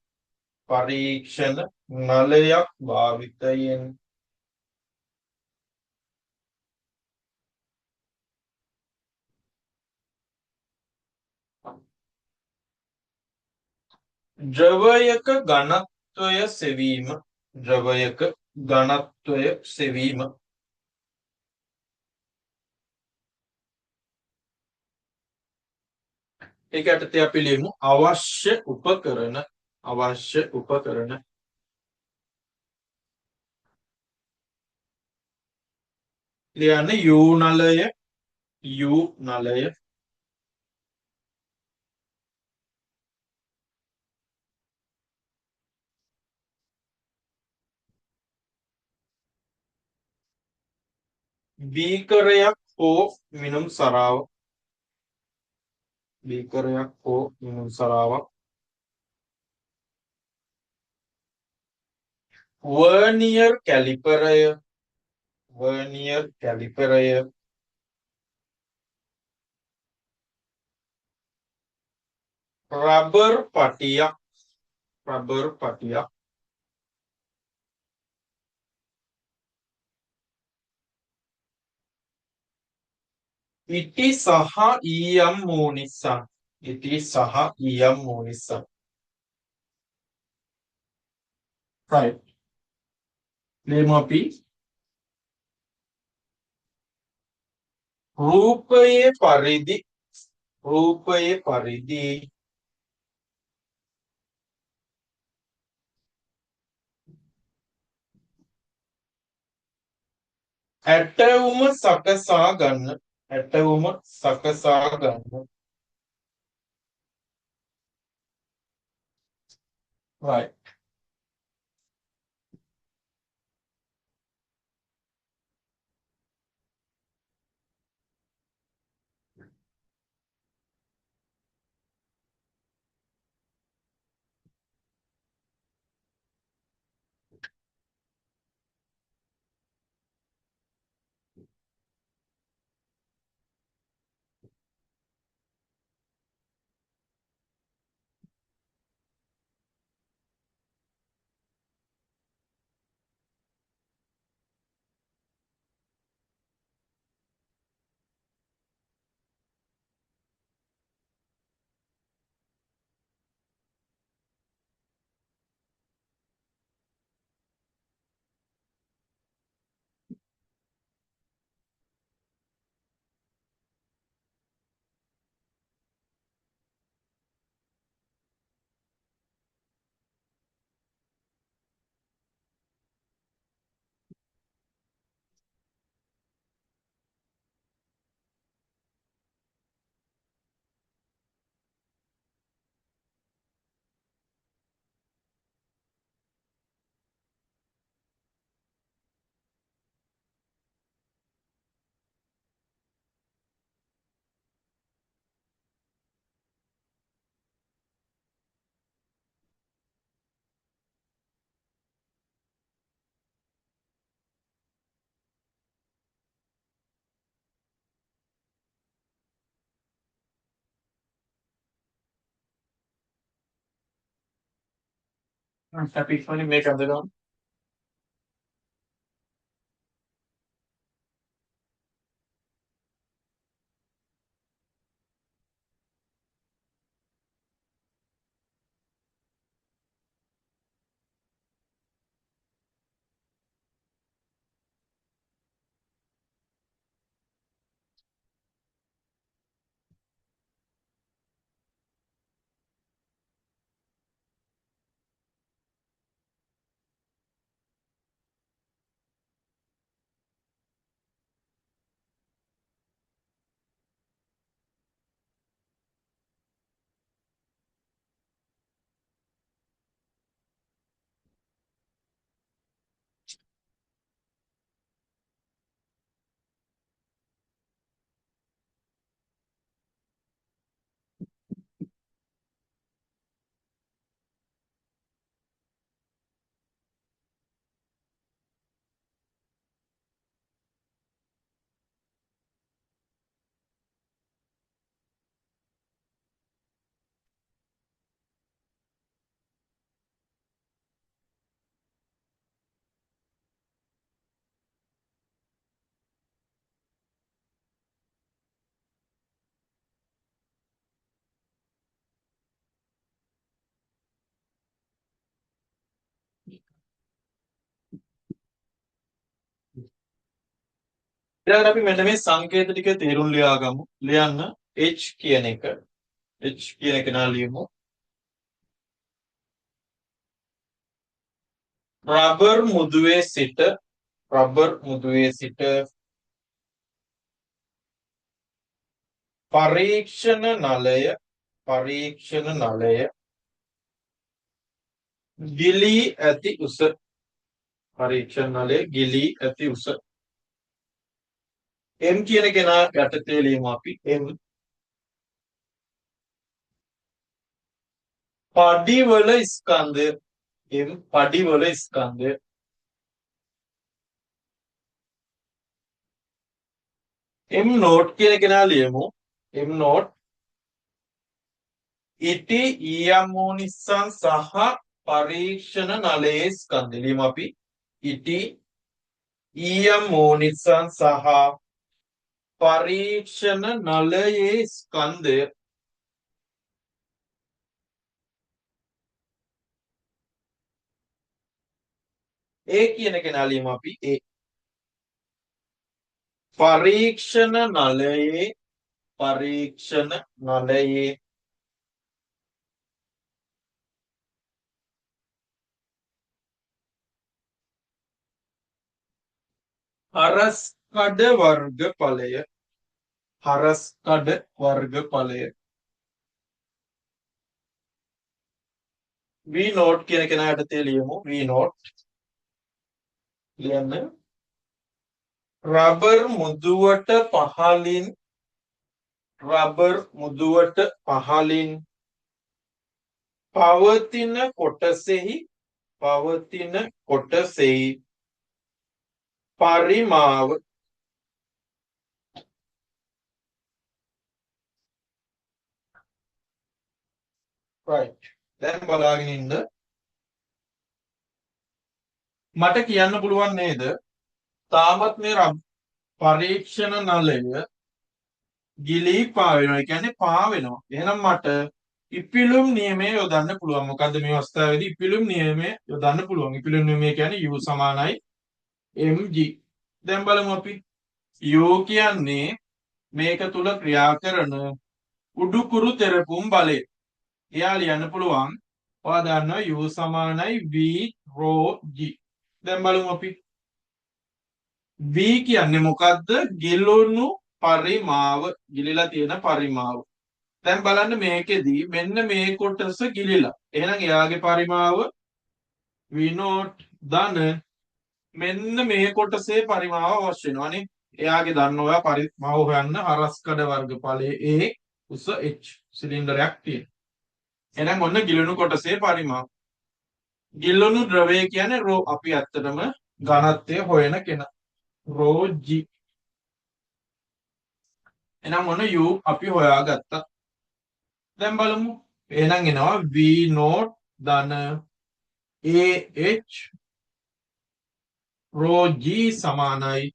ද්‍රවයක ඝනත්වය සෙවීම ඒක යටතේ අපි ලියමු අවශ්‍ය උපකරණ ලියන්න U නලය බීකරයක් හෝ මිනුම් සරාවක් වර්නියර් කැලිපරය රබර් පටියක් ඉටි සහ ඊයම් මූනිසන් right. ලියමු අපි රූපයේ පරිදි ඇටවුම සකසා ගන්න right. අපි ඉක්මනින් මේක අඳගමු. ඊළඟට අපි මෙන්න මේ සංකේත ටික තේරුම් ලියා ගමු. ලියන්න H කියන එක. H කියන එක නා ලියමු. රබර් මුදුවේ සිට පරීක්ෂණ නලය ගිලී ඇති උස. පරීක්ෂණ නලය ගිලී ඇති උස. M කියන කෙනා යටතේ ලියමු අපි. M පඩිවල ස්කන්ධය. M පඩිවල ස්කන්ධය. M නෝට් කියන කෙනා ලියමු. M නෝට් ඉටි ඊයම් මෝනිස්සන් සහ පරීක්ෂණ නලයේ ස්කන්ධය. ලියමු අපි. ඉටි ඊයම් මෝනිස්සන් සහ පරීක්ෂණ නලයේ ස්කන්ධය. A කියන කෙනා ලියමු අපි. A පරීක්ෂණ නලයේ හරස්කඩ වර්ගඵලය. V නෝට් කියන කෙනා යටතේ ලියමු. V නෝට් ලියන්න. රබර් මුදුවට පහළින් පවතින කොටසෙහි පරිමාව. right. දැන් බලාගෙන ඉන්න. මට කියන්න පුළුවන් නේද? තාමත් මේ පරීක්ෂණ නලය ගිලී පාවෙනවා. ඒ කියන්නේ පාවෙනවා. එහෙනම් මට ඉපිලුම් නියමය යොදන්න පුළුවන්. මොකද්ද මේ අවස්ථාවේදී ඉපිලුම් නියමය යොදන්න පුළුවන්. ඉපිලුම් නියමය කියන්නේ U සමානයි mg. දැන් බලමු අපි. U කියන්නේ මේක තුල ක්‍රියා කරන උඩුකුරු තෙරපුම් බලය. එයා ලියන්න පුළුවන්. ඔයා දන්නවා U සමානයි V ρ g. දැන් බලමු අපි. V කියන්නේ මොකද්ද? ගිලුණු පරිමාව. ගිලිලා තියෙන පරිමාව. දැන් බලන්න මේකෙදී මෙන්න මේ කොටස ගිලිලා. එහෙනම් එයාගේ පරිමාව V0 ධන මෙන්න මේ කොටසේ පරිමාව අවශ්‍ය වෙනවානේ. එයාගේ දන්න ඔයා පරිමාව හොයන්න හරස්කඩ වර්ගඵලයේ A උස H සිලින්ඩරයක් තියෙන. එහෙනම් ඔන්න ගිලුණු කොටසේ පරිමාව. ගිලුණු ද්‍රවය කියන්නේ ρ. අපි ඇත්තටම ඝනත්වය හොයන කෙනා. ρ g. එහෙනම් ඔන්න U අපි හොයාගත්තා. දැන් බලමු. එහෙනම් එනවා V0 ධන AH රෝ G සමානයි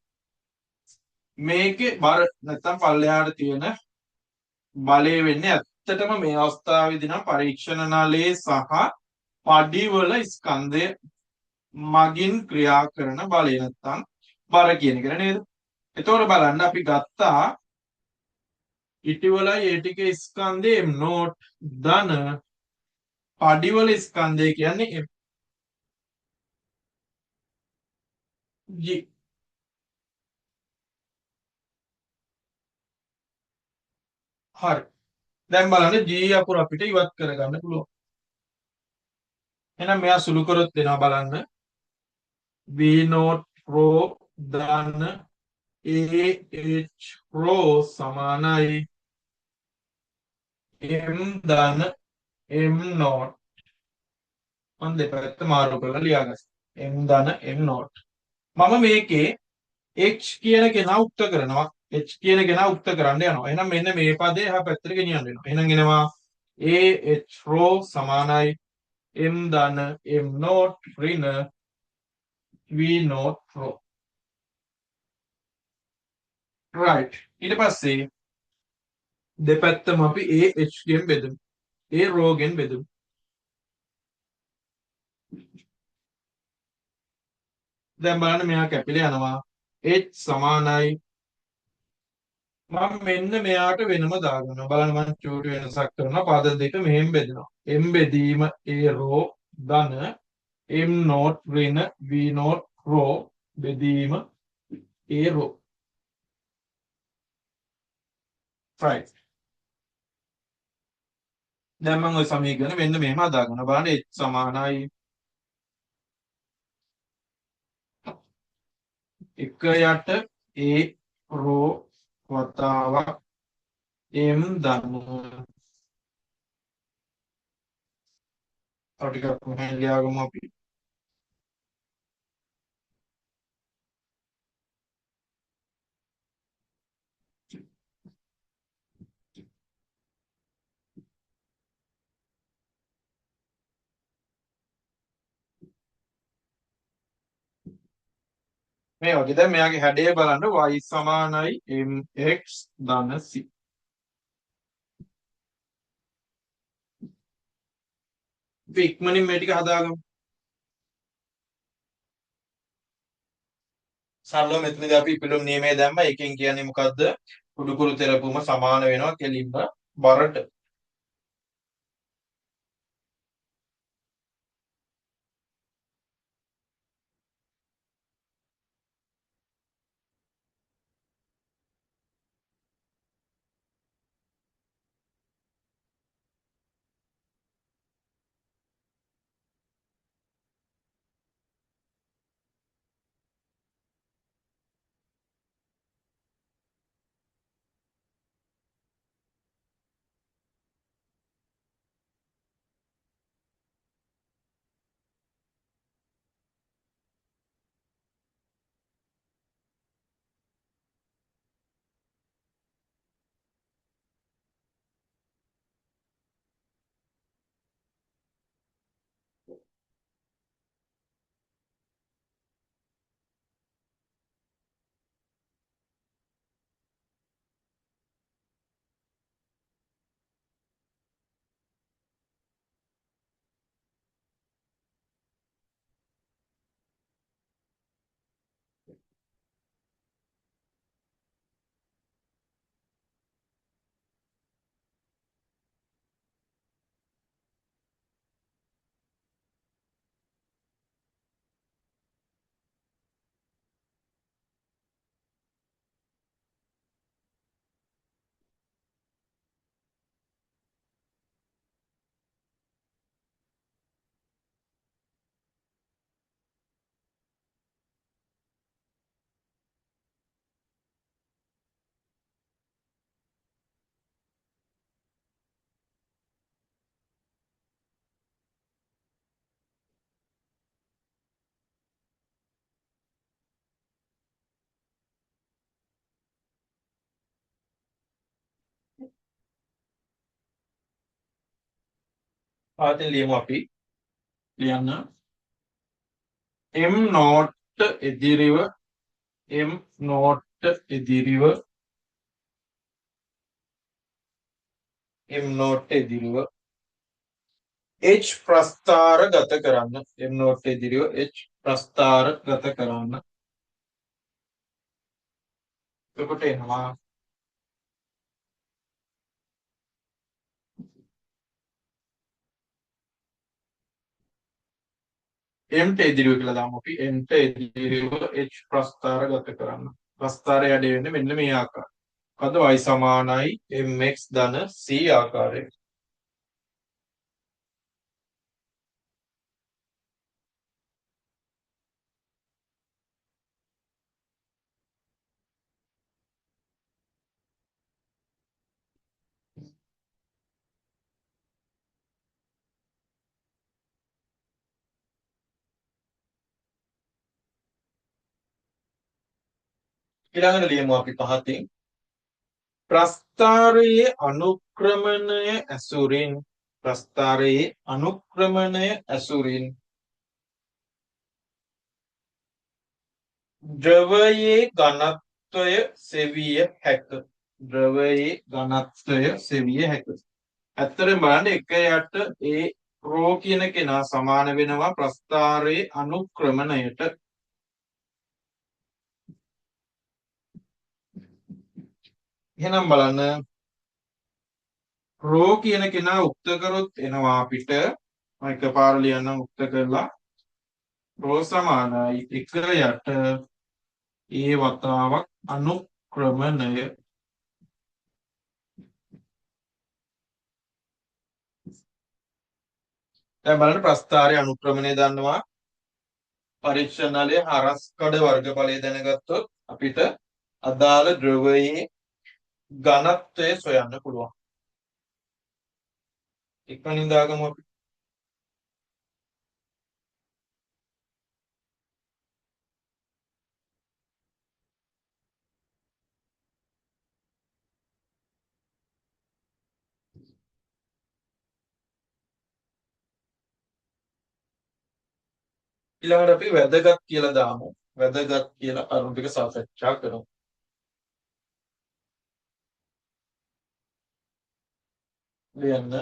මේකේ බර නැත්තම් පල්ලෙහාට තියෙන බලය වෙන්නේ ඇත්තටම මේ අවස්ථාවේදී නම් පරීක්ෂණ නලයේ සහ පඩිවල ස්කන්ධය මගින් ක්‍රියා කරන බලය නැත්තම් බර කියන එක නේද? එතකොට බලන්න අපි ගත්තා ඉටිවලයි ඒ ටිකේ ස්කන්ධේ m නෝට් ධන පඩිවල ස්කන්ධය කියන්නේ g. හරි. දැන් බලන්න g අකුර අපිට ඉවත් කරගන්න පුළුවන්. එහෙනම් මෙයා සුළු කරොත් දෙනවා බලන්න. v නෝට් රෝ ධන ah රෝ සමානයි m ධන m නෝට්. මම දෙපැත්ත මාරු කරලා ලියාගන්න. m ධන m නෝට්. මම මේකේ h කියන කෙනා උක්ත කරනවා. h කියන කෙනා උක්ත කරන්න යනවා. එහෙනම් මෙන්න මේ පදේ එහා පැත්තට ගෙනියන්න වෙනවා. එහෙනම් එනවා ah රෝ සමානයි m ධන m නෝට් ඍණ v නෝට් රෝ. right. ඊට පස්සේ දෙපැත්තම අපි ah ගෙන් බෙදමු. a රෝ ගෙන් බෙදමු. දැන් බලන්න මෙයා කැපිලා යනවා. h සමානයි මම මෙන්න මෙයාට වෙනම දාගන්නවා. බලන්න මම චූටි වෙනසක් කරනවා. පද දෙක මෙහෙම බෙදෙනවා. m බෙදීම a රෝ ධන m නෝට් ඍණ v නෝට් රෝ බෙදීම a රෝ. right. දැන් මම ওই සමීකරණ මෙන්න මෙහෙම හදාගන්නවා. බලන්න h සමානයි 1 යට a රෝ වතාවක් m ධන තව ටිකක් මෙහෙම ලියාගමු අපි. මේ වගේ දැන් මෙයාගේ හැඩය බලන්න y සමානයි mx ධන c. අපි ඉක්මනින් මේ ටික හදාගමු. සරලව මෙතනදී අපි පිළුම් නියමයේ දැම්මා. එකෙන් කියන්නේ මොකද්ද? කුඩුකුරු තෙරපුම සමාන වෙනවා කෙලින්ම බරට. ආතෙන් ලියමු අපි. ලියන්න. M not ඉදිරිව M not ඉදිරිව M not ඉදිරිව H ප්‍රස්ථාර ගත කරන්න M not ඉදිරිව H ප්‍රස්ථාර ගත කරන්න එතකොට එනවා M ට ඉදිරිව කියලා දාමු අපි M ට ඉදිරිව H ප්‍රස්ථාර ගත කරන්න ප්‍රස්ථාරය යඩේ වෙන්නේ මෙන්න මේ ආකාරය අද y සමානයි mx ධන c ආකාරයට ඊළඟට ලියමු අපි පහතින් ප්‍රස්ථාරයේ අනුක්‍රමණය ඇසුරින් ප්‍රස්ථාරයේ අනුක්‍රමණය ඇසුරින් ද්‍රවයේ ඝනත්වය සෙවිය හැක ද්‍රවයේ ඝනත්වය සෙවිය හැක ඇත්තටම බලන්න එක යට ඒ රෝ කියන කෙනා සමාන වෙනවා ප්‍රස්ථාරයේ අනුක්‍රමණයට එහෙනම් බලන්න රෝ කියන කෙනා උක්ත කරොත් එනවා අපිට මම එකපාර ලියන්නම් උක්ත කරලා රෝ සමානයි එක යට ඒ වතාවක් අනුක්‍රමණය දැන් බලන්න ප්‍රස්ථාරයේ අනුක්‍රමණය දන්නවා පරීක්ෂණාලයේ හරස්කඩ වර්ගඵලය දැනගත්තොත් අපිට අදාළ ද්‍රවයේ ඝනත්වය සොයන්න පුළුවන් ඉක්මනින් දාගමු අපි ඊළඟට අපි වැදගත් කියලා දාමු වැදගත් කියලා කරුණු ටික සාකච්ඡා කරමු ලියන්න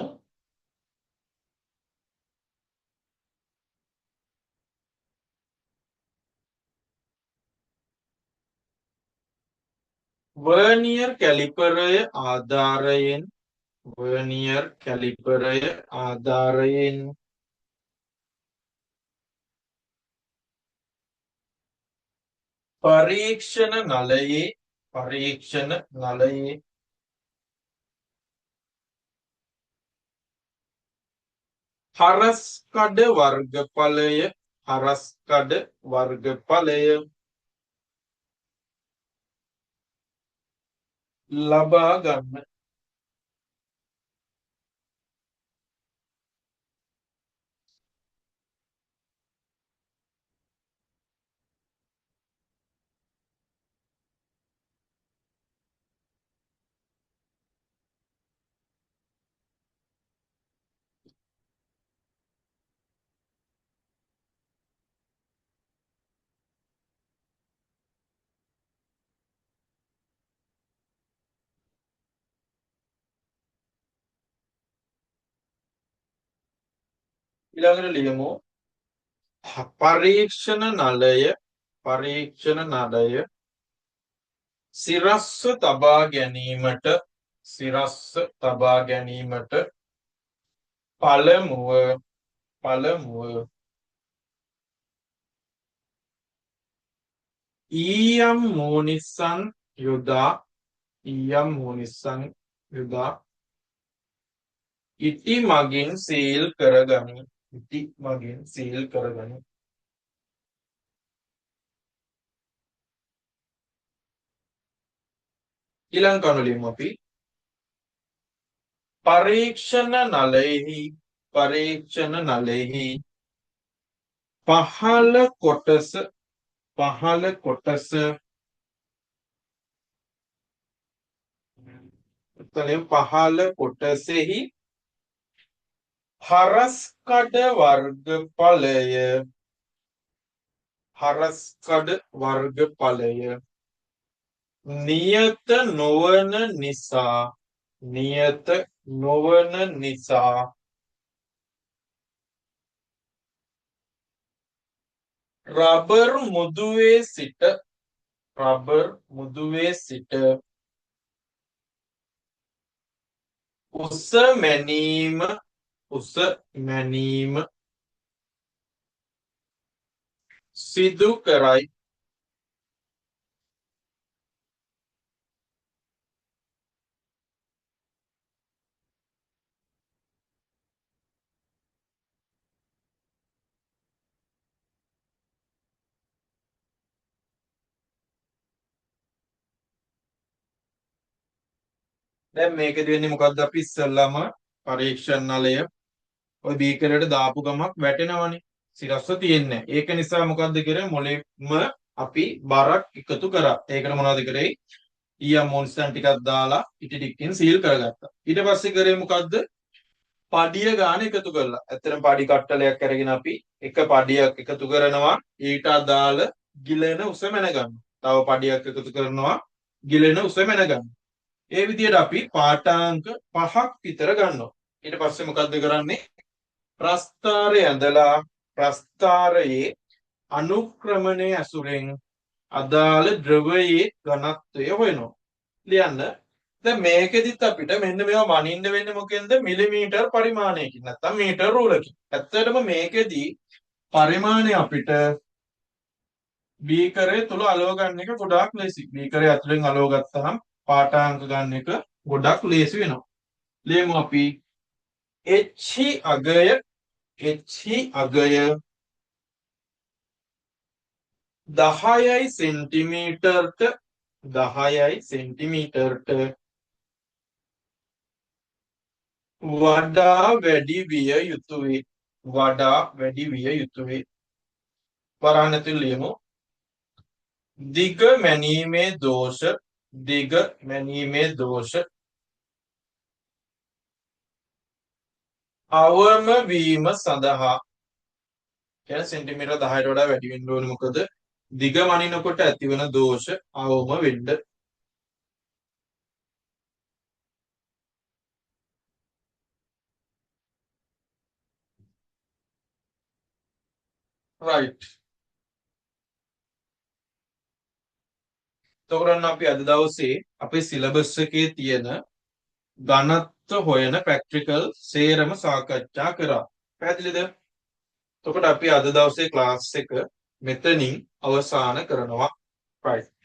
වර්නියර් කැලිපරය ආධාරයෙන් වර්නියර් කැලිපරය ආධාරයෙන් පරීක්ෂණ නලයේ හරස්කඩ වර්ගඵලය ලබා ගන්න ඊළඟට ලියමු පරීක්ෂණ නලය සිරස්ව තබා ගැනීමට පළමුව ඊයම් මූනිස්සන් යොදා ඉටි මගින් සීල් කරගනි ඊළඟ කරුණ ලියමු අපි පරීක්ෂණ නලයෙහි පහළ කොටස පහළ කොටසෙහි හරස්කඩ වර්ගඵලය හරස්කඩ වර්ගඵලය නියත නොවන නිසා නියත නොවන නිසා රබර් මුදුවේ සිට උස මැනීම සිදු කරයි. දැන් මේකද වෙන්නේ මොකද්ද අපි ඉස්සල්ලාම පරීක්ෂණ නලය ඔය බීකරයට දාපු ගමක් වැටෙනවනේ සිරස්ව තියෙන්නේ. ඒක නිසා මොකද්ද කරේ මොලෙම අපි බරක් එකතු කරා. ඒකට මොනවද කරේ? ඊයමෝන්ස්ටන් ටිකක් දාලා ඉටි ටිකකින් සීල් කරගත්තා. ඊට පස්සේ කරේ මොකද්ද? පඩිය ගාන එකතු කරලා. ඇත්තටම පඩි කට්ටලයක් අරගෙන අපි එක පඩියක් එකතු කරනවා ඊට අදාළ ගිලෙන උස මැන ගන්නවා. තව පඩියක් එකතු කරනවා ගිලෙන උස මැන ගන්නවා. ඒ විදිහට අපි පාඨාංක 5ක් විතර ගන්නවා. ඊට පස්සේ මොකද්ද කරන්නේ? ප්‍රස්ථාරය ඇඳලා ප්‍රස්ථාරයේ අනුක්‍රමණය ඇසුරෙන් අදාළ ද්‍රවයේ ඝනත්වය හොයනවා. ලියන්න. දැන් මේකෙදිත් අපිට මෙන්න මේවා මනින්න වෙන්නේ මොකෙන්ද? මිලිමීටර් පරිමාණයකින් නැත්නම් මීටර් රූලකින්. ඇත්තටම මේකෙදි පරිමාණය අපිට බීකරය තුල අලව ගන්න එක ගොඩාක් ලේසි. බීකරය ඇතුලෙන් අලව ගත්තාම පාඨාංක ගන්න එක ගොඩක් ලේසි වෙනවා. ලියමු අපි H අගය 10යි සෙන්ටිමීටරට වඩා වැඩි විය යුතුයි. වරහන් ලියමු. දිග මැනීමේ දෝෂ අවම වීම සඳහා කියන්නේ සෙන්ටිමීටර 10ට වඩා වැඩි වෙන්න ඕනේ. මොකද දිග මනිනකොට ඇතිවන දෝෂ අවම වෙන්න. right. එතකොට අපි අද දවසේ අපේ සිලබස් එකේ තියෙන ඝනත්ව හොයන ප්‍රැක්ටිකල් සේරම සාකච්ඡා කරා. පැහැදිලිද? එතකොට අපි අද දවසේ ක්ලාස් එක මෙතනින් අවසන් කරනවා. right.